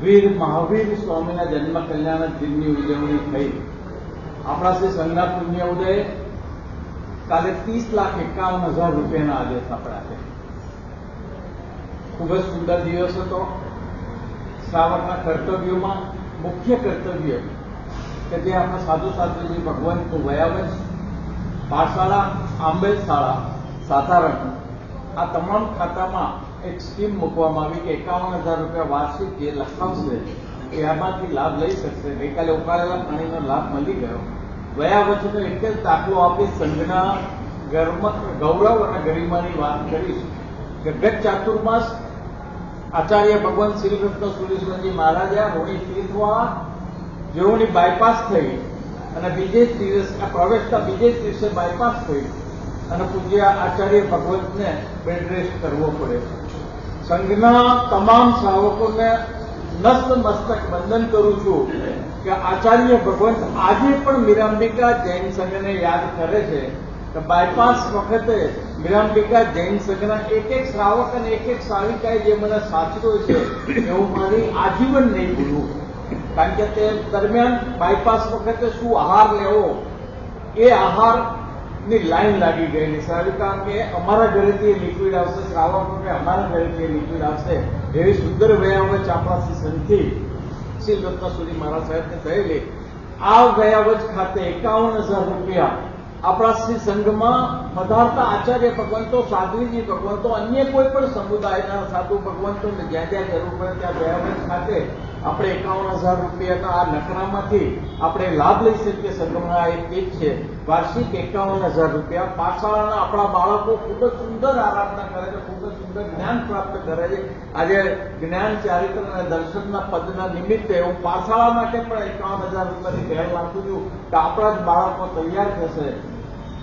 વીર મહાવીર સ્વામીના જન્મ કલ્યાણક દિનની ઉજવણી થઈ. આપણા શ્રી સંઘના પુણ્ય ઉદય કાલે 30,51,000 રૂપિયાના આદેશ આપણા છે. ખૂબ જ સુંદર દિવસ હતો. શ્રાવકના કર્તવ્યોમાં મુખ્ય કર્તવ્ય કે જે આપણા સાધુ સાધુજી ભગવાનનું વયાવજ, પાઠશાળા, આંબેલ શાળા, સાધારણ, આ તમામ ખાતામાં એક સ્કીમ મૂકવામાં આવી કે 51,000 રૂપિયા વાર્ષિક જે લખાવશે એ આમાંથી લાભ લઈ શકશે. ગઈકાલે ઉકાળેલા પાણીનો લાભ મળી ગયો. વયાવચનો એક જ દાખલો આપી સંઘના ગૌરવ અને ગરિમાની વાત કરીશ કે ગત ચાતુર્માસ આચાર્ય ભગવાન શ્રી રત્ન સુરેશ્વરજી મહારાજા રોણી તીર્થવાળા જેઓની બાયપાસ થઈ અને બીજે જ દિવસ પ્રવેશતા બીજે જ દિવસે બાયપાસ થઈ અને પૂજ્ય આચાર્ય ભગવંતને બેડ રેસ્ટ કરવો પડે. સંઘના તમામ શ્રાવકોને નસ્ત મસ્તક વંદન કરું છું કે આચાર્ય ભગવંત આજે પણ મીરાંબિકા જૈન સંઘને યાદ કરે છે કે બાયપાસ વખતે મીરાંબિકા જૈન સંઘના એક શ્રાવક અને એક શ્રાવિકાએ જે મને સાચવ્યો છે એવું મારી આજીવન નહીં ભૂલવું. કારણ કે તે દરમિયાન બાયપાસ વખતે શું આહાર લેવો એ આહાર ની લાઈન લાગી ગયેલી. શ્રાવિકા કે અમારા ઘરેથી લિક્વિડ આવશે, શ્રાવકો કે અમારા ઘરેથી લિક્વિડ આવશે, એવી સુંદર વયાવચ આપણા શ્રી સંથી શ્રી રત્નસુરી મહારાજ સાહેબને થયેલી. આ વયાવચ ખાતે 51,000 રૂપિયા આપણા શ્રી સંઘમાં પધારતા આચાર્ય ભગવંતો, સાધ્વીજી ભગવંતો, અન્ય કોઈ પણ સમુદાયના સાધુ ભગવંતો જ્યાં જ્યાં જરૂર પડે ત્યાં વયાવચ ખાતે આપણે 51,000 રૂપિયાના આ નકરામાંથી આપણે લાભ લઈ શકીએ. સંઘમાં આ એક છે વાર્ષિક 51,000 રૂપિયા. પાઠશાળાના આપણા બાળકો ખૂબ જ સુંદર આરાધના કરે છે, ખૂબ જ સુંદર જ્ઞાન પ્રાપ્ત કરે છે. આજે જ્ઞાન, ચારિત્ર અને દર્શનના પદના નિમિત્તે હું પાઠશાળા માટે પણ 51,000 રૂપિયાની ભેળ નાખું છું કે આપણા જ બાળકો તૈયાર થશે.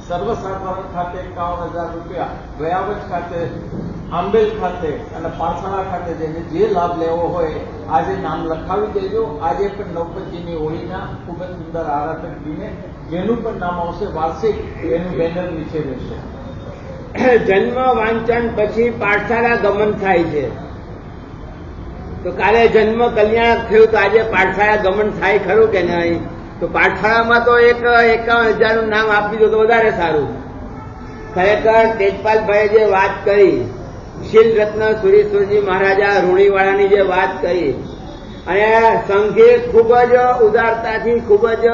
સર્વસાધારણ ખાતે 51,000 રૂપિયા, વયાવચ ખાતે, આંબેલ ખાતે અને પાઠશાળા ખાતે જઈને જે લાભ લેવો હોય આજે નામ લખાવી દેજો. આજે પણ નવપતજીની હોળીના ખૂબ જ સુંદર આરાધક દિને જેનું પણ નામ આવશે વાર્ષિક એનું બેનર નીચે રહેશે. જન્મ વાંચન પછી પાઠશાળા ગમન થાય છે તો કાલે જન્મ કલ્યાણ થયું તો આજે પાઠશાળા ગમન થાય ખરું કે નહીં? તો પાઠશાળામાં તો 51,000 નું નામ આપી દો તો વધારે સારું. ખરેખર તેજપાલભાઈએ જે વાત કરી, શીલ રત્ન સુરેશ્વરજી મહારાજા રૂણીવાળાની જે વાત કરી અને સંઘે ખૂબ જ ઉદારતાથી, ખૂબ જ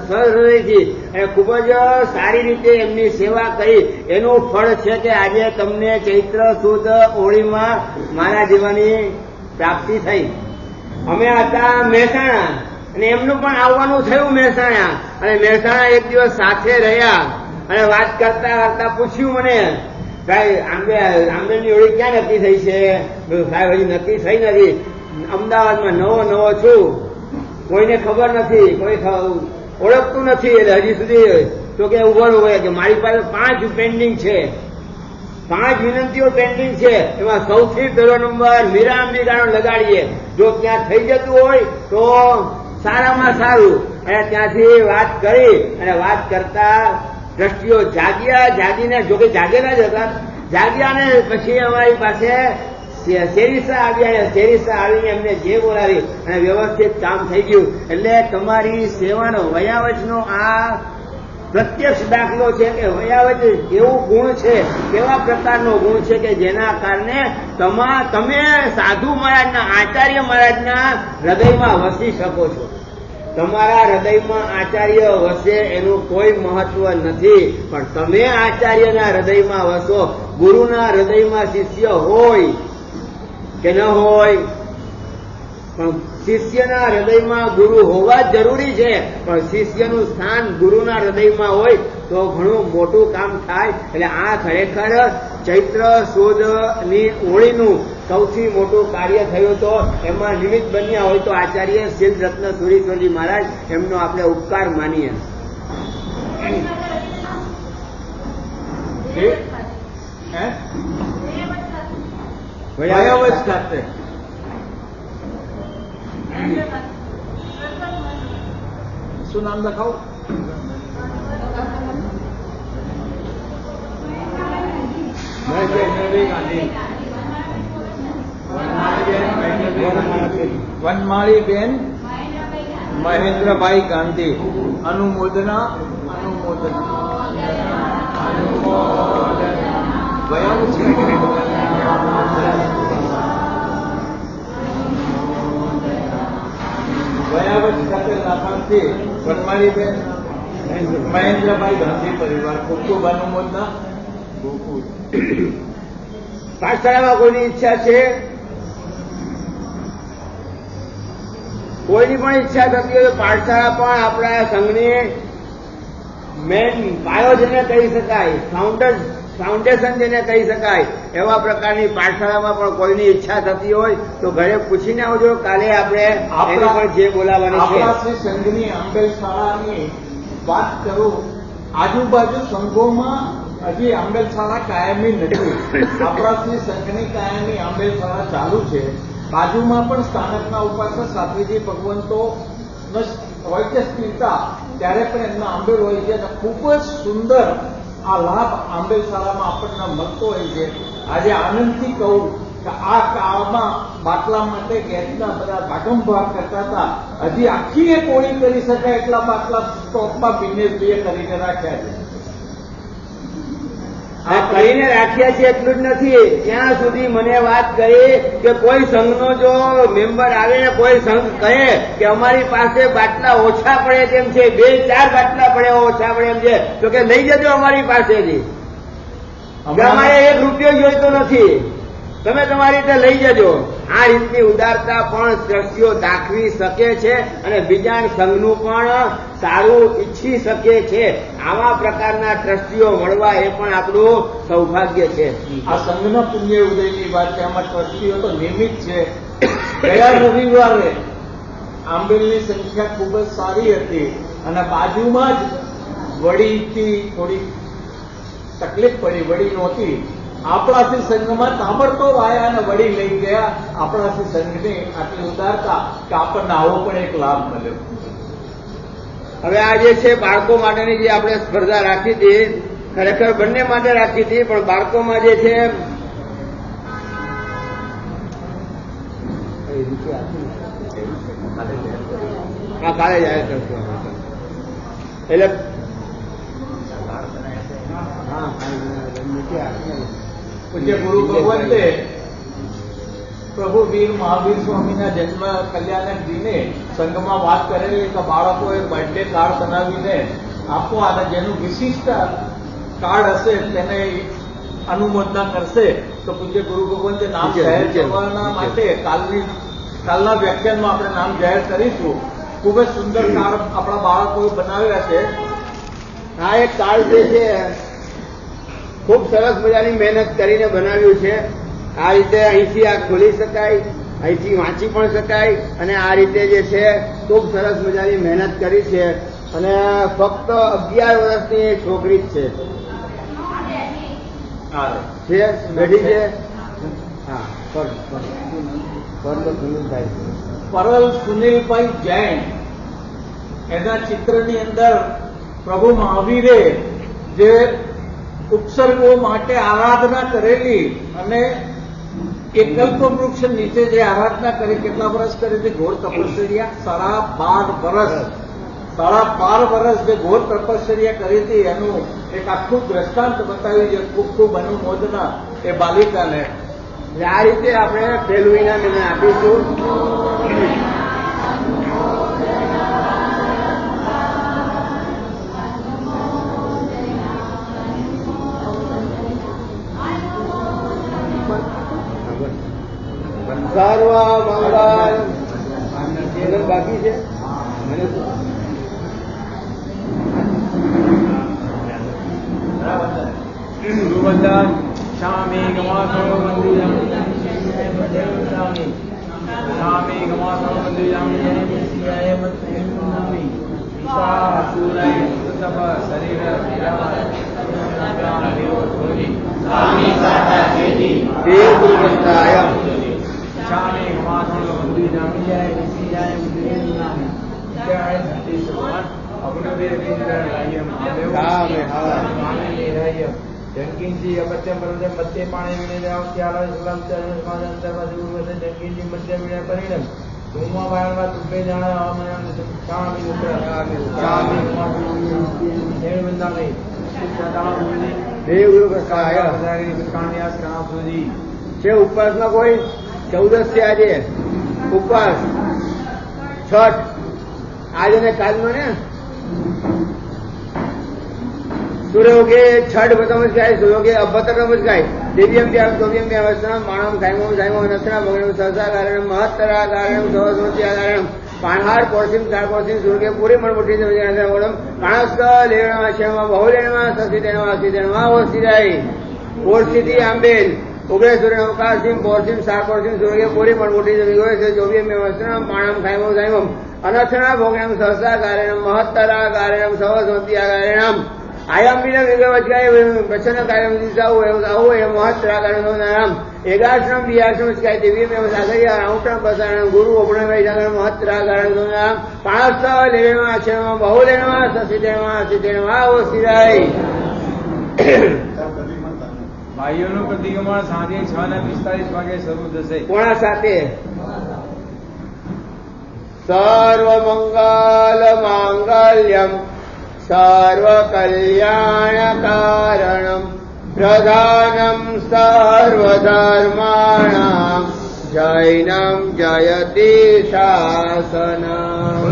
સરહૃદયથી અને ખૂબ જ સારી રીતે એમની સેવા કરી, એનું ફળ છે કે આજે તમને ચૈત્ર સુદ હોળીમાં મારા જીવનની પ્રાપ્તિ થઈ. અમે હતા મહેસાણા અને એમનું પણ આવવાનું થયું મહેસાણા, અને મહેસાણા એક દિવસ સાથે રહ્યા અને વાત કરતા કરતા પૂછ્યું મને, ભાઈ આંબેડની હોળી ક્યાં નક્કી થઈ છે? સાહેબ હજી નક્કી થઈ નથી, અમદાવાદમાં નવો છું, કોઈને ખબર નથી, કોઈ ઓળખતું નથી, એટલે હજી સુધી તો કે ઉભો કે મારી પાસે 5 પેન્ડિંગ છે, 5 વિનંતીઓ પેન્ડિંગ છે. એમાં સૌથી પહેલો નંબર મીરાંબિકાનો લગાડીએ. જો ત્યાં થઈ જતું હોય તો સારામાં સારું. અને ત્યાંથી વાત કરી અને વાત કરતા દ્રષ્ટિઓ જાગીને જોકે જાગેલા જ હતા, જાગ્યા ને પછી અમારી પાસે શેરીસા આવ્યા અને શેરીસા આવીને એમને જે બોલાવી અને વ્યવસ્થિત કામ થઈ ગયું. એટલે તમારી સેવાનો વયાવચનો આ પ્રત્યક્ષ દાખલો છે કે વયાવચ એવું ગુણ છે, કેવા પ્રકારનો ગુણ છે કે જેના કારણે તમે સાધુ મહારાજના, આચાર્ય મહારાજના હૃદયમાં વસી શકો છો. તમારા હૃદયમાં આચાર્ય વસે એનું કોઈ મહત્વ નથી, પણ તમે આચાર્યના હૃદયમાં વસો. ગુરુના હૃદયમાં શિષ્ય હોય કે ન હોય, પણ શિષ્યના હૃદયમાં ગુરુ હોવા જ જરૂરી છે. પણ શિષ્યનું સ્થાન ગુરુના હૃદયમાં હોય તો ઘણું મોટું કામ થાય. એટલે આ ખરેખર ચૈત્ર સુદની ઓળીનું સૌથી મોટું કાર્ય થયું. તો એમાં નિમિત્ત બન્યા હોય તો આચાર્ય શીલ રત્ન સુરીશ્વરજી મહારાજ, એમનો આપણે ઉપકાર માનીએ. વયાવચ ખાતે શું નામ લખાવું? વનમાળીબેન મહેન્દ્રભાઈ ગાંધી. અનુમોદના. વયાવચ ખાતે લાભાર્થી વનમાળીબેન મહેન્દ્રભાઈ ગાંધી પરિવાર. ખૂબ ખૂબ અનુમોદના. પાઠશાળામાં કોઈની ઈચ્છા છે? કોઈની પણ ઈચ્છા થતી હોય તો પાઠશાળા પણ આપણા સંઘની મેન પાયો જેને કહી શકાય, ફાઉન્ડેશન જેને કહી શકાય, એવા પ્રકારની પાઠશાળામાં પણ કોઈની ઈચ્છા થતી હોય તો ઘરે પૂછીને આવજો. કાલે આપણે એની પણ જે બોલાવવાની છે. આપણા શ્રી સંઘની આંબેલ શાળાની વાત કરું. આજુબાજુ સંઘોમાં હજી આંબેલ શાળા કાયમી નથી. આપણા શ્રી સંઘની કાયમી આંબેલ શાળા ચાલુ છે. બાજુમાં પણ સ્થાનકના ઉપાસક સાત્વીજી ભગવંતો હોય છે સ્થિરતા, ત્યારે પણ એમના આંબેલ હોય છે. ખૂબ જ સુંદર આ લાભ આંબેલ શાળામાં આપણને મળતો હોય છે. આજે આનંદથી કહું કે આ કાળમાં બાટલા માટે ગેસના બધા ભાગમભાગ કરતા હતા. હજી આખી એક ઓળી કરી શકાય એટલા બાટલા સ્ટોકમાં બિઝનેસભાઈએ કરીને રાખ્યા છે. કરીને રાખ્યા છે એટલું જ નથી, ત્યાં સુધી મને વાત કરી કે કોઈ સંઘનો જો મેમ્બર આવે ને કોઈ સંઘ કહે કે અમારી પાસે બાટલા ઓછા પડે તેમ છે, 2-4 બાટલા પડે ઓછા પડે એમ છે, તો કે લઈ જજો અમારી પાસેથી. અમારે 1 રૂપિયો જોઈતો નથી, તમે તમારી રીતે લઈ જજો. આ રીતની ઉદારતા પણ ટ્રસ્ટીઓ દાખવી શકે છે અને બીજા સંઘનું પણ સારું ઈચ્છી શકે છે. આવા પ્રકારના ટ્રસ્ટીઓ મળવા એ પણ આપણું સૌભાગ્ય છે. આ સંઘના પુણ્ય ઉદયની વાત છે. આમાં ટ્રસ્ટીઓ તો નિયમિત છે. ગયા રવિવારે આંબેલની સંખ્યા ખૂબ જ સારી હતી અને બાજુમાં જ વડીથી થોડી તકલીફ પડી. વડી નહોતી. આપણાથી સંઘમાં તાબડતોબ આવ્યા અને વડી લઈ ગયા. આપણાથી સંઘની આટલી ઉદારતા કે આપણને આવો પણ એક લાભ મળ્યો. હવે આ જે છે બાળકો માટેની જે આપણે સ્પર્ધા રાખી હતી, ખરેખર બંને માટે રાખી હતી, પણ બાળકોમાં જે છે કાલે જાહેર કરશું. એટલે પૂજ્ય ગુરુ ભગવંતે પ્રભુ વીર મહાવીર સ્વામીના જન્મ કલ્યાણક દિને સંઘમાં વાત કરેલી કે બાળકોએ બર્થડે કાર્ડ બનાવીને આપો અને જેનું વિશિષ્ટ કાર્ડ હશે તેને અનુમોદના કરશે. તો પૂજ્ય ગુરુ ભગવંતે નામ જાહેર કરવાના માટે કાલના વ્યાખ્યાનમાં આપણે નામ જાહેર કરીશું. ખૂબ જ સુંદર કાર્ડ આપણા બાળકોએ બનાવ્યા છે. આ એક કાર્ડ જે છે ખૂબ સરસ મજાની મહેનત કરીને બનાવ્યું છે. આ રીતે અહીંથી આ ખોલી શકાય, અહીંથી વાંચી પણ શકાય અને આ રીતે જે છે ખૂબ સરસ મજાની મહેનત કરી છે. અને ફક્ત 11 વર્ષની છોકરી જ છે. બેઠી છે. હા, પરલ સુનિલભાઈ જૈન. એના ચિત્રની અંદર પ્રભુ મહાવીરે જે ઉપસર્ગો માટે આરાધના કરેલી અને એકલ્પ વૃક્ષ નીચે જે આરાધના કરી કેટલા વર્ષ કરી હતી ઘોર તપશ્ચર્યા? 12.5 વર્ષ જે ઘોર તપશ્ચર્યા કરી હતી એનું એક આખું દ્રષ્ટાંત બતાવ્યું છે. ખૂબ ખૂબ અનુમોદના એ બાલિકાને. આ રીતે આપણે પહેલું ઇનામ એને આપીશું. સર્વ મંગલ બાકી છે મને ગુરુવંદન સ્વામી ગમાસો મંદિરમ સ્વામી ગમાસો મંદિરમ શરીર દેવ ગુરુવંદાય સ્વામી ગમાસો મંદિરમ જંકીજી અપત્યમ પરમ મધ્ય પાણી વિને જાવ ત્યાર સલામ ચરણ અંતરમાં જુઓ જંકીજી મધ્ય વિને પરિણમ તુમા વાળવા તુપે જાણા આમયમ સ્વામી સ્વામી દેવ વંદામે દેવ ગુરુવંદાય કાણ્યાસ કણા સુધી છે. ઉપવાસમાં કોઈ 14 છે આજે ઉપવાસ છઠ આજે ને કાલનો ને સૂર્યોગે છઠ નમસ્કાર સૂર્યોગે અભ્યતર નમસ્કાર દિવ્યમ વ્યામ ચોવ્યમ વ્યાવસ્તનમ માણમ કાયમમ સાયમો નસના ભગણમ સહસા કારણમ મહત્તરા કારણમ સહસોત્યા કારણમ પાણહાર પોર્સિમ ચાર પોર્સિમ સૂર્ય પૂરી મણમુઠી સમજણ કાણસ્ક લેવણમાં શેણમાં બહુલેણમાં સસિદેણમાં સિદેણમાં ઓસિદાય ઓરસીથી આંબેલ ઉગ્ર સૂર્ય અવકાશિમ પોર્સિમ સાર પોર્સિમ સૂર્ય પૂરી મણમુઠી સમજણ છે ચોવ્યમ વ્યાવસ્તનમ માણમ કાયમમ સાયમમ અનથના ભોગણમ સહસા કારણમ મહત્તરા કારણમ સહસોત્યા કારણમ આયામીને વિગવચકાય વચન કાર્યમ દિશાઓ આવો એ મહત્તરા કારણો નામ એકાશ્રમ બિયાશ્રમ સ્કાય દિવ્યમેવ સાગરિયા રાઉટમ બસારણ ગુરુ ઓપણ વૈશાગર મહત્તરા કારણો નામ પાણસ્થ લેણમાં અક્ષરમાં બહુલેણમાં સસિદેણમાં સિદેણમાં આવો સિરાય. ભાઈઓનું પ્રતિક્રમણ સાંજે 6:45 વાગે શરૂ થશે. 6:45. સર્વ મંગલ માંગલ્યમ સર્વ કલ્યાણ કારણમ પ્રધાનમ સર્વ ધર્માણામ જૈનમ જયતિ શાસનમ.